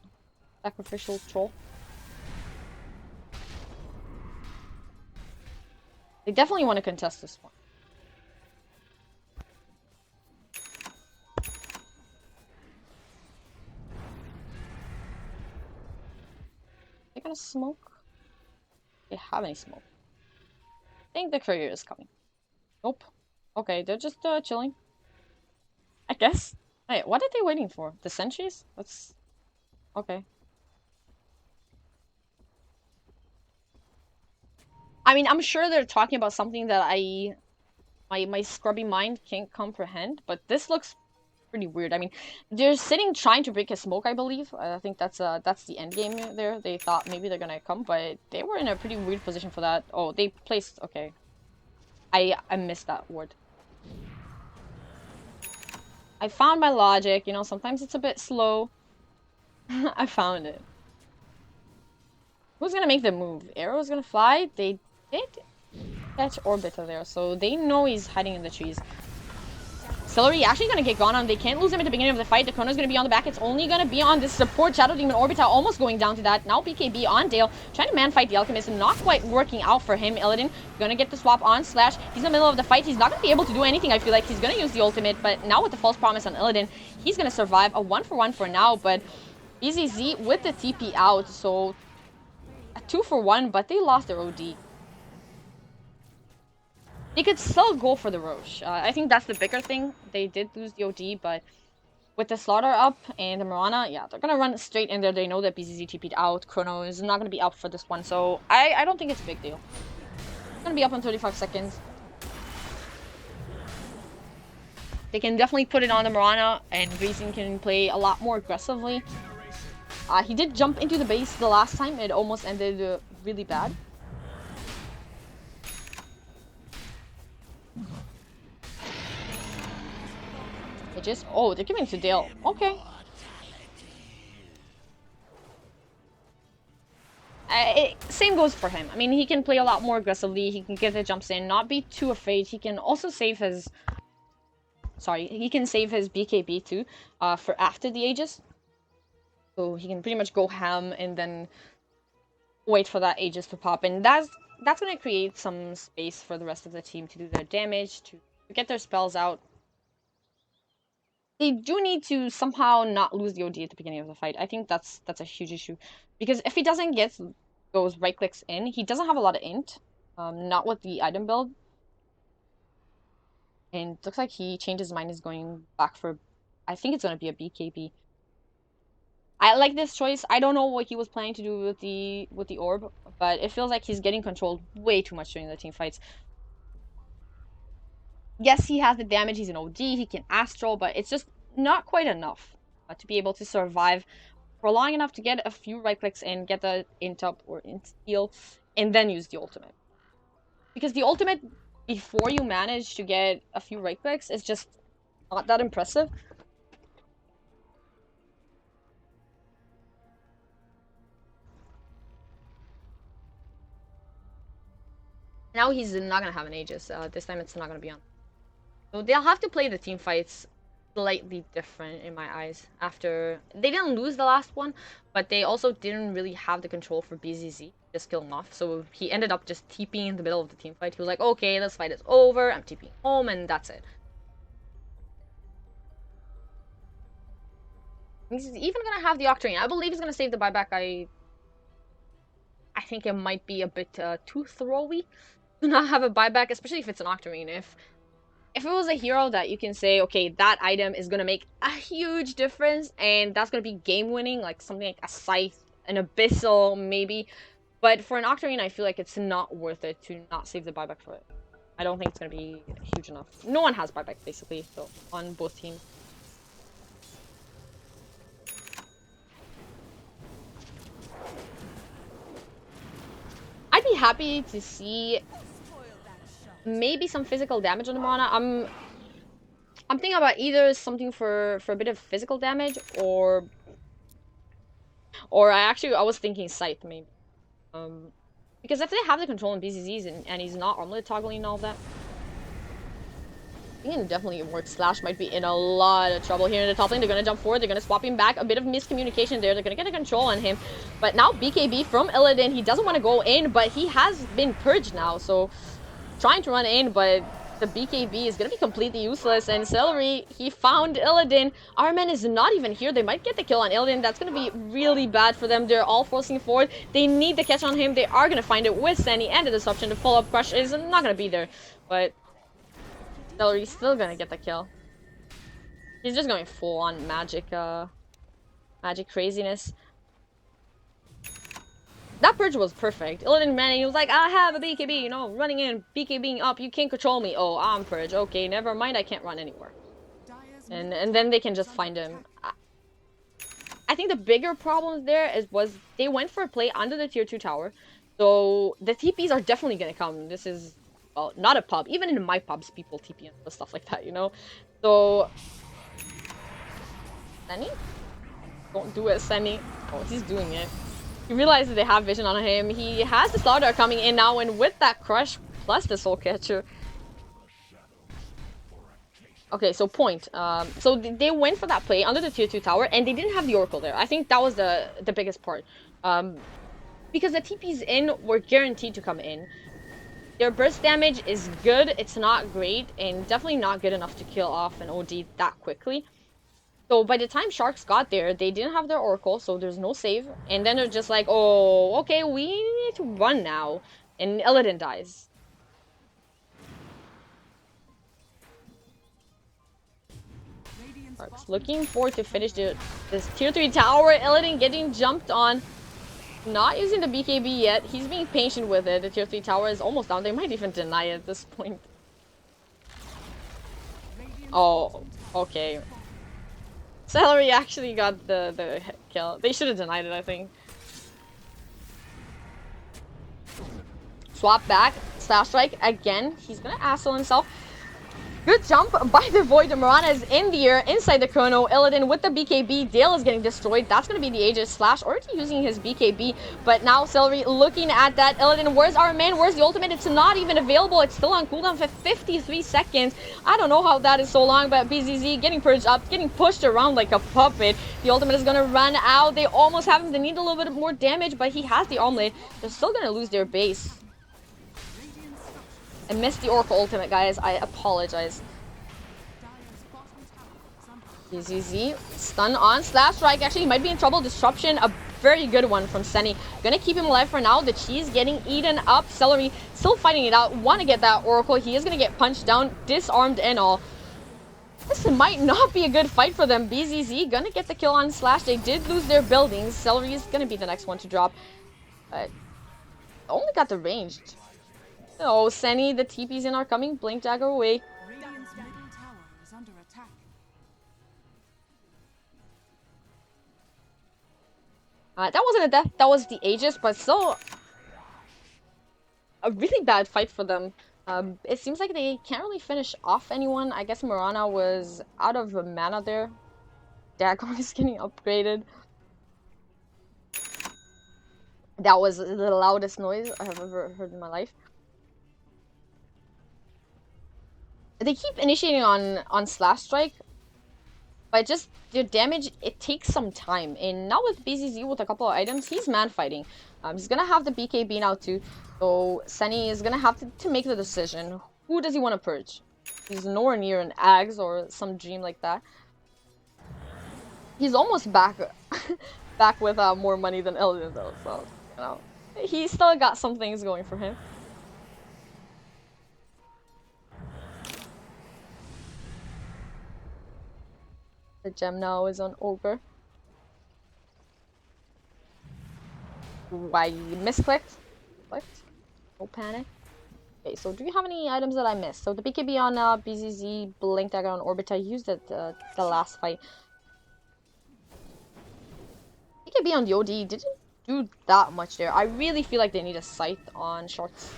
sacrificial troll. They definitely want to contest this one. They gonna smoke? They have any smoke? I think the courier is coming. Nope. Okay, they're just chilling. I guess. Wait, what are they waiting for? The sentries? That's... Okay. I mean, I'm sure they're talking about something that my scrubby mind can't comprehend, but this looks pretty weird. I mean, they're sitting trying to break a smoke, I believe. I think that's the end game there. They thought maybe they're gonna come, but they were in a pretty weird position for that. Oh, they placed... Okay. I missed that word. I found my logic, you know, sometimes it's a bit slow. I found it. Who's gonna make the move? Arrow's gonna fly? They did? fetch Orbiter there, so they know he's hiding in the trees. Celery actually gonna get gone on. They can't lose him at the beginning of the fight. The Chrono's gonna be on the back. It's only gonna be on this support. Shadow Demon Orbital almost going down to that. Now BKB on Dale. Trying to man fight the Alchemist. Not quite working out for him. Illidan gonna get the swap on Slash. He's in the middle of the fight. He's not gonna be able to do anything. I feel like he's gonna use the ultimate. But now with the false promise on Illidan, he's gonna survive. A 1-for-1 for now. But BZZ with the TP out. So a 2-for-1. But they lost their OD. They could still go for the Roche. I think that's the bigger thing. They did lose the OD, but with the Slaughter up and the Mirana, yeah, they're going to run straight in there. They know that BZZ TP'd out. Chrono is not going to be up for this one, so I don't think it's a big deal. It's going to be up in 35 seconds. They can definitely put it on the Mirana, and Reason can play a lot more aggressively. He did jump into the base the last time. It almost ended really bad. Oh, they're giving it to Dale. Okay. Same goes for him. I mean, he can play a lot more aggressively. He can get the jumps in, not be too afraid. He can also save his... Sorry, he can save his BKB too, for after the Aegis. So he can pretty much go ham and then wait for that Aegis to pop. And that's going to create some space for the rest of the team to do their damage, to get their spells out. They do need to somehow not lose the OD at the beginning of the fight. I think that's a huge issue. Because if he doesn't get those right clicks in, he doesn't have a lot of int. Not with the item build. And looks like he changed his mind, is going back for... I think it's going to be a BKB. I like this choice. I don't know what he was planning to do with the orb. But it feels like he's getting controlled way too much during the team fights. Yes, he has the damage, he's an OD, he can Astral, but it's just not quite enough to be able to survive for long enough to get a few right clicks in, get the int up or int steal, and then use the ultimate. Because the ultimate, before you manage to get a few right clicks, is just not that impressive. Now he's not going to have an Aegis. This time it's not going to be on. So they'll have to play the team fights slightly different in my eyes. After they didn't lose the last one, but they also didn't really have the control for BZZ. Just kill him off. So he ended up just TPing in the middle of the team fight. He was like, okay, this fight is over. I'm TPing home, and that's it. He's even gonna have the Octarine. I believe he's gonna save the buyback. I think it might be a bit too throwy to not have a buyback, especially if it's an Octarine. If it was a hero that you can say, okay, that item is going to make a huge difference, and that's going to be game-winning, like something like a Scythe, an Abyssal, maybe. But for an Octarine, I feel like it's not worth it to not save the buyback for it. I don't think it's going to be huge enough. No one has buyback, basically, so on both teams. I'd be happy to see... maybe some physical damage on the Mirana. I'm thinking about either something for a bit of physical damage, or I was thinking Scythe maybe. Because if they have the control in BZZs and he's not armlet toggling and all that, I think it definitely works. Slash might be in a lot of trouble here in the top lane. They're gonna jump forward, they're gonna swap him back. A bit of miscommunication there. They're gonna get a control on him. But now BKB from Illidan. He doesn't want to go in, but he has been purged now, so trying to run in, but the BKB is going to be completely useless. And Celery, he found Illidan. Armen is not even here. They might get the kill on Illidan. That's going to be really bad for them. They're all forcing forward. They need the catch on him. They are going to find it with Sandy and the disruption. The follow-up crush is not going to be there. But Celery's still going to get the kill. He's just going full on magic craziness. That purge was perfect. Illidan ran in, he was like, I have a BKB, you know, running in, BKBing up, you can't control me. Oh, I'm purge. Okay, never mind, I can't run anywhere. And then they can just find him. I think the bigger problem there was they went for a play under the tier 2 tower. So the TPs are definitely gonna come. This is, well, not a pub. Even in my pubs, people TP and stuff like that, you know? So... Sunny? Don't do it, Sunny. Oh, he's doing it. He realizes they have vision on him. He has the Slaughter coming in now, and with that crush, plus the Soul Catcher. Okay, so point. So they went for that play under the tier 2 tower, and they didn't have the Oracle there. I think that was the biggest part. Because the TPs in were guaranteed to come in. Their burst damage is good. It's not great, and definitely not good enough to kill off an OD that quickly. So by the time Sharks got there, they didn't have their Oracle, so there's no save. And then they're just like, oh, okay, we need to run now. And Illidan dies. Sharks looking forward to finish this tier 3 tower. Illidan getting jumped on. Not using the BKB yet. He's being patient with it. The tier 3 tower is almost down. They might even deny it at this point. Oh, okay. Celery actually got the kill. They should have denied it, I think. Swap back. Slash strike again. He's gonna asshole himself. Good jump by the Void. Mirana is in the air, inside the Chrono. Illidan with the BKB. Dale is getting destroyed. That's going to be the Aegis Slash. Already using his BKB. But now Celery looking at that. Illidan, where's our man? Where's the ultimate? It's not even available. It's still on cooldown for 53 seconds. I don't know how that is so long, but BZZ getting purged up, getting pushed around like a puppet. The ultimate is going to run out. They almost have him. They need a little bit more damage, but he has the omelet. They're still going to lose their base. I missed the Oracle ultimate, guys. I apologize. BZZ. Stun on. Slash strike. Actually, he might be in trouble. Disruption. A very good one from Senny. Gonna keep him alive for now. The cheese getting eaten up. Celery still fighting it out. Want to get that Oracle. He is gonna get punched down. Disarmed and all. This might not be a good fight for them. BZZ gonna get the kill on Slash. They did lose their buildings. Celery is gonna be the next one to drop. But only got the ranged. Oh, Senny, the TPs in are coming. Blink dagger away. Radiant's middle tower is under attack. That wasn't a death. That was the Aegis, but still a really bad fight for them. It seems like they can't really finish off anyone. I guess Mirana was out of mana there. Dagon is getting upgraded. That was the loudest noise I have ever heard in my life. They keep initiating on Slash Strike, but just their damage, it takes some time. And now with BZZ with a couple of items, he's man fighting. He's gonna have the BKB now too, so Senny is gonna have to make the decision. Who does he want to purge? He's nowhere near an Ags or some dream like that. He's almost back back with more money than Illidan though, so you know he still got some things going for him. The gem now is on Ogre. Why you misclicked? Clicked? No panic. Okay, so do you have any items that I missed? So the BKB on BZZ, Blink Dagger on Orbit, I used it the last fight. BKB on the OD didn't do that much there. I really feel like they need a Scythe on Sharks.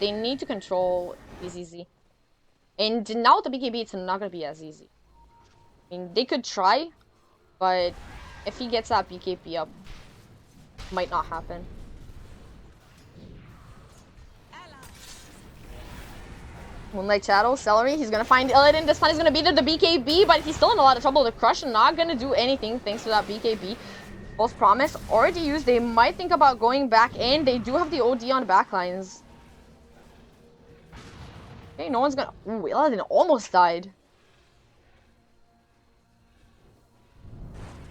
They need to control BZZ. And now with the BKB, it's not going to be as easy. I mean, they could try, but if he gets that BKB up, might not happen. Moonlight Shadow, Celery, he's gonna find Illidan. This time he's gonna beat the BKB, but he's still in a lot of trouble. The Crush not gonna do anything thanks to that BKB. False Promise already used. They might think about going back in. They do have the OD on backlines. Okay, no one's gonna... Ooh, Illidan almost died.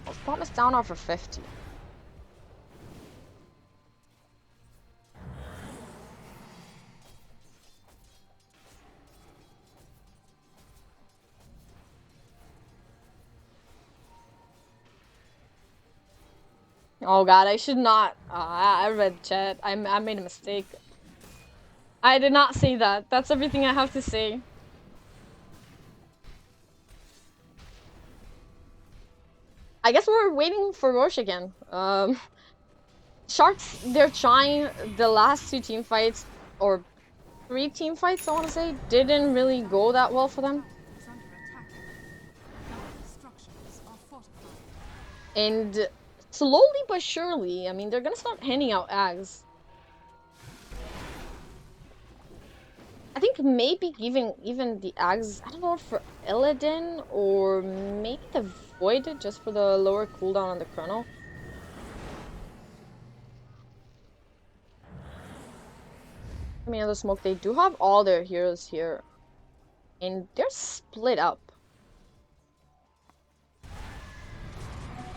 False Promise down off for 50. Oh god, I should not. I read chat. I made a mistake. I did not say that. That's everything I have to say. I guess we're waiting for Roche again. Sharks, they're trying. The last two team fights, or 3 team fights, I want to say, didn't really go that well for them. And slowly but surely, I mean, they're gonna start handing out Ags. I think maybe even the Ags, I don't know, for Illidan or maybe the Void just for the lower cooldown on the Chrono. I mean, the smoke, they do have all their heroes here. And they're split up.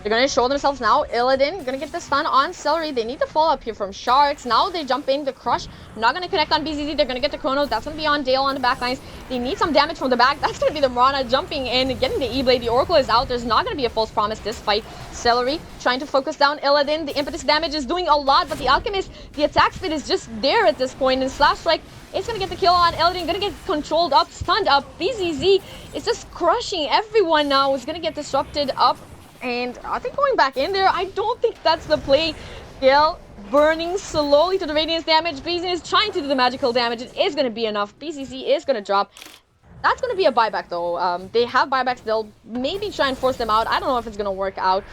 They're gonna show themselves now. Illidan gonna get the stun on Celery. They need to fall up here from Sharks. Now they jump in the Crush. Not gonna connect on BZZ. They're gonna get the Chrono. That's gonna be on Dale on the back lines. They need some damage from the back. That's gonna be the Mirana jumping in, getting the E-Blade. The Oracle is out. There's not gonna be a false promise this fight. Celery trying to focus down Illidan. The impetus damage is doing a lot, but the Alchemist, the attack speed is just there at this point. And Slash Strike is gonna get the kill on Illidan. Gonna get controlled up, stunned up. BZZ is just crushing everyone now. Is gonna get disrupted up. And I think going back in there, I don't think that's the play. Gale burning slowly to the radiance damage. BZZ is trying to do the magical damage. It is going to be enough. BZZ is going to drop. That's going to be a buyback though. They have buybacks. They'll maybe try and force them out. I don't know if it's going to work out.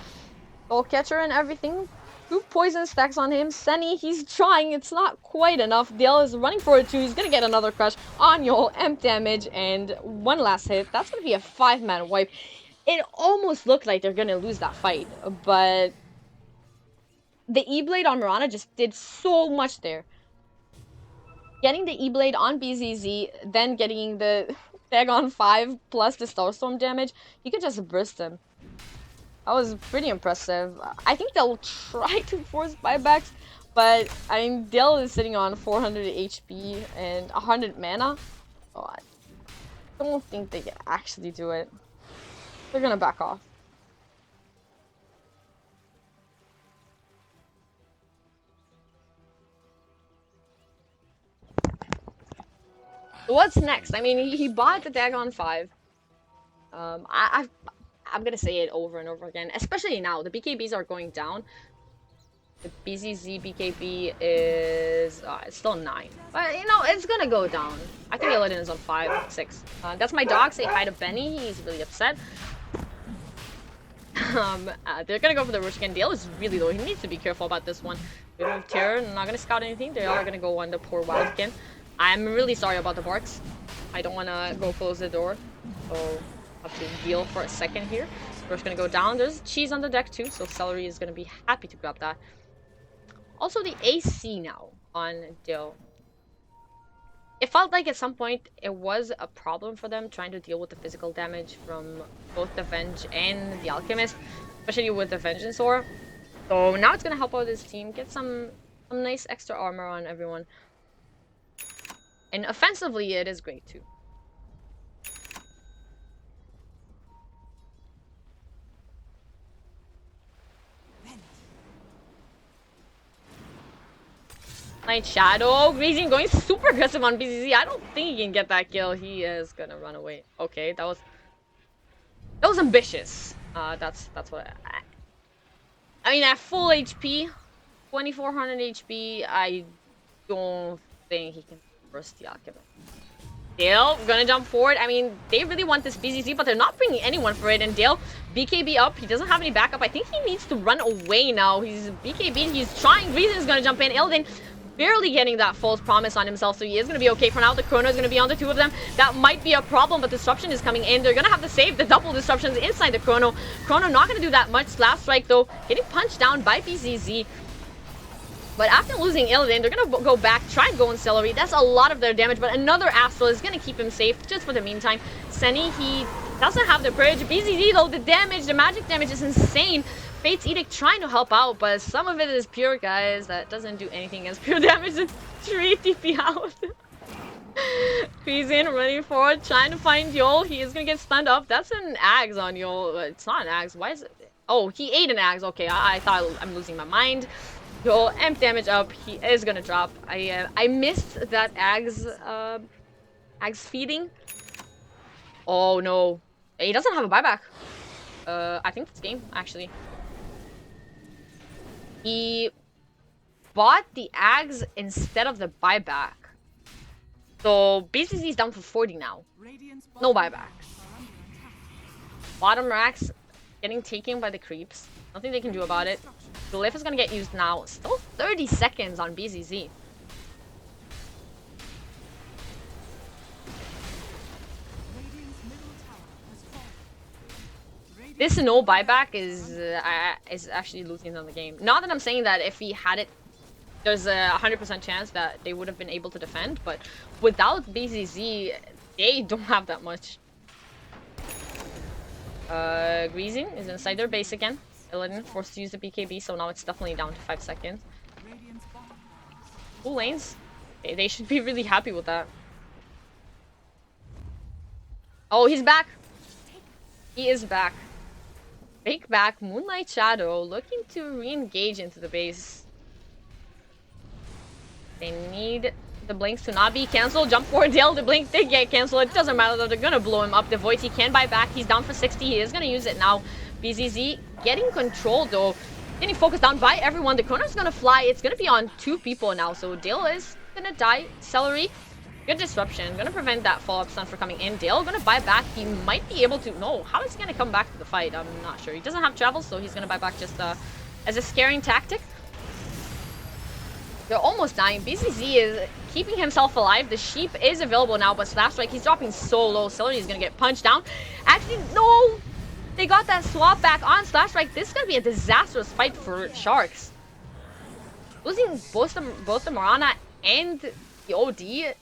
Soul Catcher and everything. 2 poison stacks on him. Senny, he's trying. It's not quite enough. Dale is running for it too. He's going to get another crush on Yol. Emp damage and 1 last hit. That's going to be a 5-man wipe. It almost looked like they're gonna lose that fight, but the E-Blade on Mirana just did so much there. Getting the E-Blade on BZZ, then getting the Dagon 5 plus the Starstorm damage, you could just burst them. That was pretty impressive. I think they'll try to force buybacks, but I mean, Dale is sitting on 400 HP and 100 mana. Oh, I don't think they can actually do it. They're gonna back off. So what's next? I mean, he bought the Dagon 5. I'm gonna say it over and over again, especially now. The BKBs are going down. The BZZ BKB is it's still 9, but you know it's gonna go down. I think Illidan is on 5, 6. That's my dog. Say hi to Benny. He's really upset. They're gonna go for the Rush again. Dale is really low. He needs to be careful about this one. They don't have Terror. Not gonna scout anything. They are gonna go on the poor Wildkin. I'm really sorry about the Barks. I don't wanna go close the door. So have to deal for a second here. Rush gonna go down. There's cheese on the deck too, so Celery is gonna be happy to grab that. Also the AC now on Dale. It felt like at some point it was a problem for them trying to deal with the physical damage from both the Venge and the Alchemist, especially with the Vengeance Ore. So now it's gonna help out this team get some nice extra armor on everyone. And offensively, it is great too. Night Shadow, Grazing going super aggressive on BZZ. I don't think he can get that kill. He is gonna run away. Okay, that was ambitious. That's what I mean, at full HP, 2400 HP, I don't think he can burst the Alchemist. Dale gonna jump forward. I mean, they really want this BZZ, but they're not bringing anyone for it. And Dale, BKB up. He doesn't have any backup. I think he needs to run away now. He's BKB. He's trying. Reason is gonna jump in. Illidan barely getting that false promise on himself, so he is gonna be okay for now. The Chrono is gonna be on the 2 of them. That might be a problem, but Disruption is coming in. They're gonna have to save the double disruptions inside the Chrono. Chrono not gonna do that much. Slash Strike though, getting punched down by BZZ. But after losing Illidan, they're gonna go back, try and go on Celery. That's a lot of their damage, but another Astral is gonna keep him safe just for the meantime. Senny, he doesn't have the Purge. BZZ though, the damage, the magic damage is insane. Fate's Edict trying to help out, but some of it is pure, guys. That doesn't do anything as pure damage. It's 3 TP out. He's in, running forward, trying to find Yol. He is gonna get stunned up. That's an Ags on Yol. It's not an Ags. Why is it? Oh, he ate an Ags. Okay, I thought I'm losing my mind. Yol, Emp damage up. He is gonna drop. I missed that Ags feeding. Oh no, he doesn't have a buyback. I think that's game actually. He bought the Ags instead of the buyback. So BCC is down for 40 now. No buyback. Bottom racks getting taken by the creeps. Nothing they can do about it. The lift is gonna get used now. Still 30 seconds on BZZ. this no buyback is actually losing them the game. Not that I'm saying that if he had it, there's a 100% chance that they would have been able to defend, but without BZZ, they don't have that much. Greasing is inside their base again. Illidan forced to use the BKB, so now it's definitely down to 5 seconds. Full lanes. They should be really happy with that. Oh, he's back! He is back. Fake back, Moonlight Shadow, looking to re-engage into the base. They need the blinks to not be cancelled. Jump forward, Dale. The blink did get cancelled. It doesn't matter though. They're gonna blow him up. The Void, he can buy back. He's down for 60. He is gonna use it now. BZZ getting control though. Getting focused down by everyone. The Chrono's gonna fly. It's gonna be on 2 people now. So Dale is gonna die. Celery. Good disruption. Gonna prevent that follow-up stun for coming in. Dale gonna buy back. He might be able to... No, how is he gonna come back to the fight? I'm not sure. He doesn't have travel, so he's gonna buy back just as a scaring tactic. They're almost dying. BZZ is keeping himself alive. The sheep is available now, but Slash Strike, he's dropping so low. Celery is gonna get punched down. Actually, no! They got that swap back on Slash Strike. This is gonna be a disastrous fight for Sharks. Losing both the Mirana and the OD,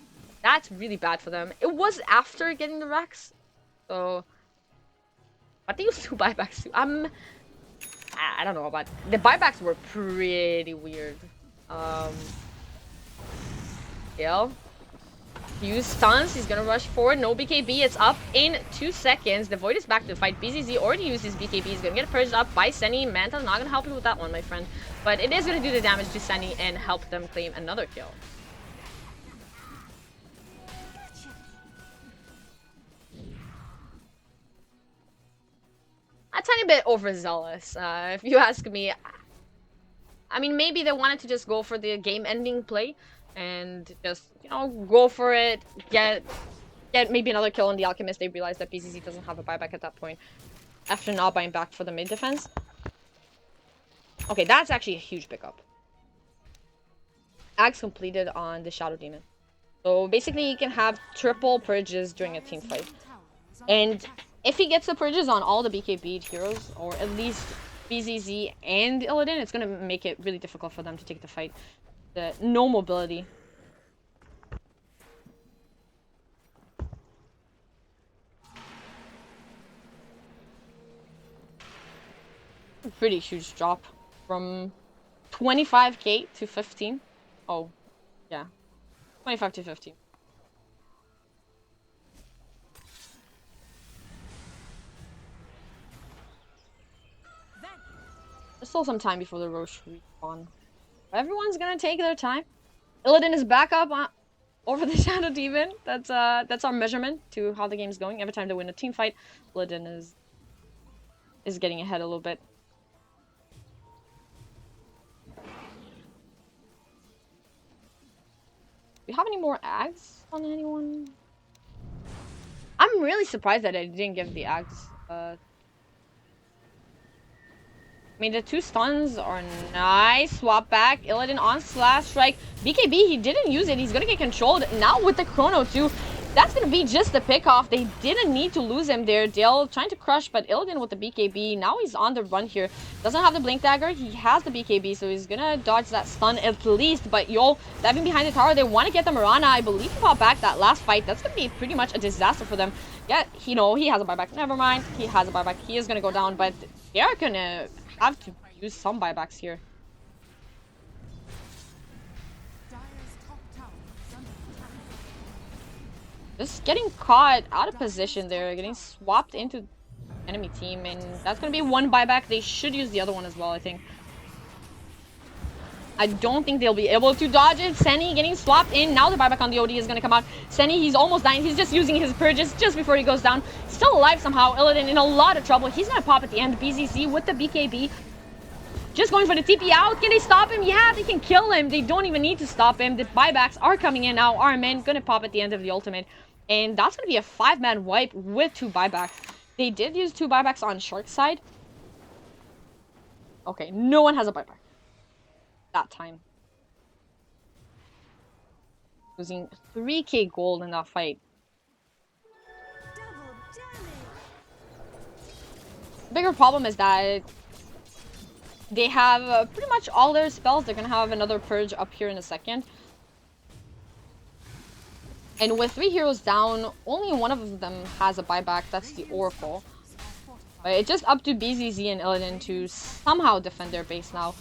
that's really bad for them. It was after getting the Rex, so... But they used 2 buybacks too. I don't know about... The buybacks were pretty weird. Dale. Use stuns. He's gonna rush forward. No BKB. It's up in 2 seconds. The Void is back to the fight. BZZ already used his BKB. He's gonna get purged up by Senny. Manta's not gonna help you with that one, my friend. But it is gonna do the damage to Senny and help them claim another kill. A tiny bit overzealous, if you ask me. I mean, maybe they wanted to just go for the game-ending play and just, you know, go for it, get maybe another kill on the Alchemist. They realized that BZZ doesn't have a buyback at that point after not buying back for the mid defense. Okay, that's actually a huge pickup. Axe completed on the Shadow Demon. So basically, you can have triple purges during a team fight. And if he gets the purges on all the BKB heroes, or at least BZZ and Illidan, it's gonna make it really difficult for them to take the fight. The no mobility. A pretty huge drop from 25k to 15. Oh, yeah, 25 to 15. There's still some time before the Roche respawn. Everyone's gonna take their time. Illidan is back up over the Shadow Demon. That's our measurement to how the game's going. Every time they win a team fight, Illidan is getting ahead a little bit. Do you have any more Ags on anyone? I'm really surprised that I didn't give the Ags. I mean, the 2 stuns are nice. Swap back. Illidan on Slash Strike. BKB, he didn't use it. He's going to get controlled. Now with the Chrono too. That's going to be just the pick off. They didn't need to lose him there. Dale trying to crush, but Illidan with the BKB. Now he's on the run here. Doesn't have the Blink Dagger. He has the BKB, so he's going to dodge that stun at least. But yo, diving behind the tower. They want to get the Mirana. I believe he fought back that last fight. That's going to be pretty much a disaster for them. Yeah, he has a buyback. Never mind. He has a buyback. He is going to go down, but they are going to have to use some buybacks here. Just getting caught out of position there, getting swapped into enemy team, and that's gonna be 1 buyback. They should use the other one as well, I think. I don't think they'll be able to dodge it. Senny getting swapped in. Now the buyback on the OD is gonna come out. Senny, he's almost dying. He's just using his purges just before he goes down. Still alive somehow. Illidan in a lot of trouble. He's gonna pop at the end. BZZ with the BKB. Just going for the TP out. Can they stop him? Yeah, they can kill him. They don't even need to stop him. The buybacks are coming in now. Armin gonna pop at the end of the ultimate. And that's gonna be a 5-man wipe with 2 buybacks. They did use 2 buybacks on Shark's side. Okay, no one has a buyback. That time. Losing 3k gold in that fight. bigger problem is that they have pretty much all their spells. They're gonna have another purge up here in a second. And with 3 heroes down, only one of them has a buyback. That's the Oracle. But it's just up to BZZ and Illidan to somehow defend their base now.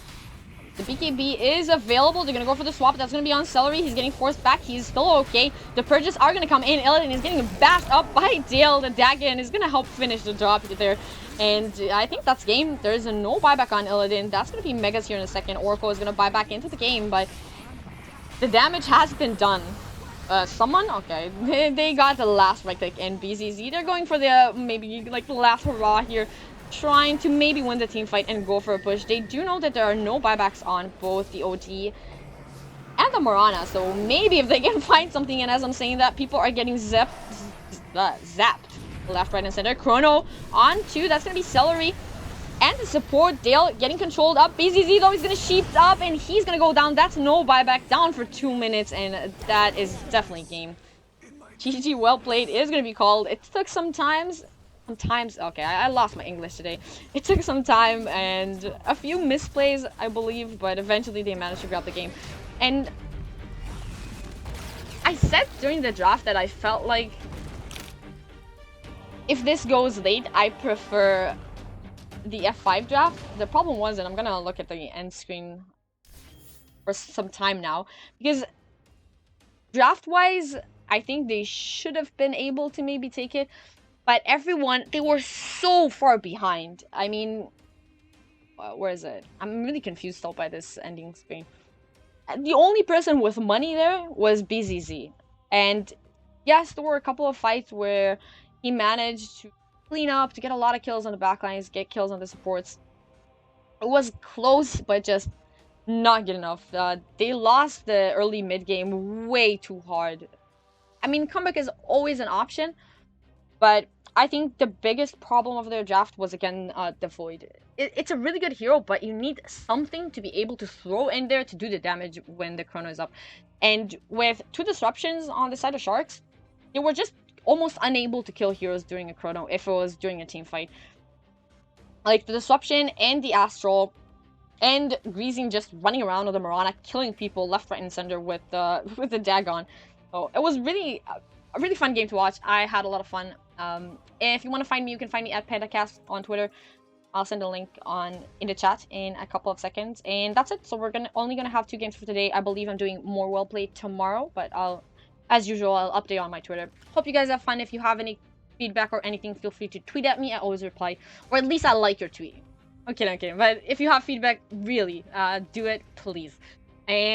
The BKB is available. They're going to go for the swap. That's going to be on Celery. He's getting forced back. He's still okay. The purges are going to come in. Illidan is getting bashed up by Dale. The Dagon is going to help finish the job there. And I think that's game. There is no buyback on Illidan. That's going to be Megas here in a second. Oracle is going to buy back into the game. But the damage has been done. Someone? Okay. They got the last right click. And BZZ, they're going for the, maybe, like, the last hurrah here. Trying to maybe win the team fight and go for a push. They do know that there are no buybacks on both the OG and the Morana. So maybe if they can find something, and as I'm saying that, people are getting zapped. Left, right, and center. Chrono on 2. That's going to be Celery. And the support, Dale getting controlled up. BZZ though, he's going to sheep up and he's going to go down. That's no buyback, down for 2 minutes, and that is definitely game. GG, well played is going to be called. It took some time. Okay, I lost my English today. It took some time and a few misplays, I believe, but eventually they managed to grab the game. And I said during the draft that I felt like if this goes late, I prefer the F5 draft. The problem was, and I'm gonna look at the end screen for some time now, because draft-wise, I think they should have been able to maybe take it, but everyone, they were so far behind. I mean, where is it? I'm really confused still by this ending screen. The only person with money there was BZZ, and yes, there were a couple of fights where he managed to clean up, to get a lot of kills on the backlines, get kills on the supports. It was close, but just not good enough. They lost the early mid game way too hard. I mean, comeback is always an option, but I think the biggest problem of their draft was, again, the Void. It's a really good hero, but you need something to be able to throw in there to do the damage when the Chrono is up. And with 2 disruptions on the side of Sharks, they were just almost unable to kill heroes during a Chrono if it was during a team fight. Like the Disruption and the Astral and Greasing just running around with the Mirana, killing people left, right, and center with the Dagon. So it was really a really fun game to watch. I had a lot of fun. If you want to find me, you can find me at PandaCasts on Twitter. I'll send a link in the chat in a couple of seconds. And that's it. So we're only gonna have 2 games for today. I believe I'm doing more WellPlay tomorrow, but as usual, I'll update on my Twitter. Hope you guys have fun. If you have any feedback or anything, feel free to tweet at me. I always reply, or at least I like your tweet. Okay, but if you have feedback, really, do it, please. And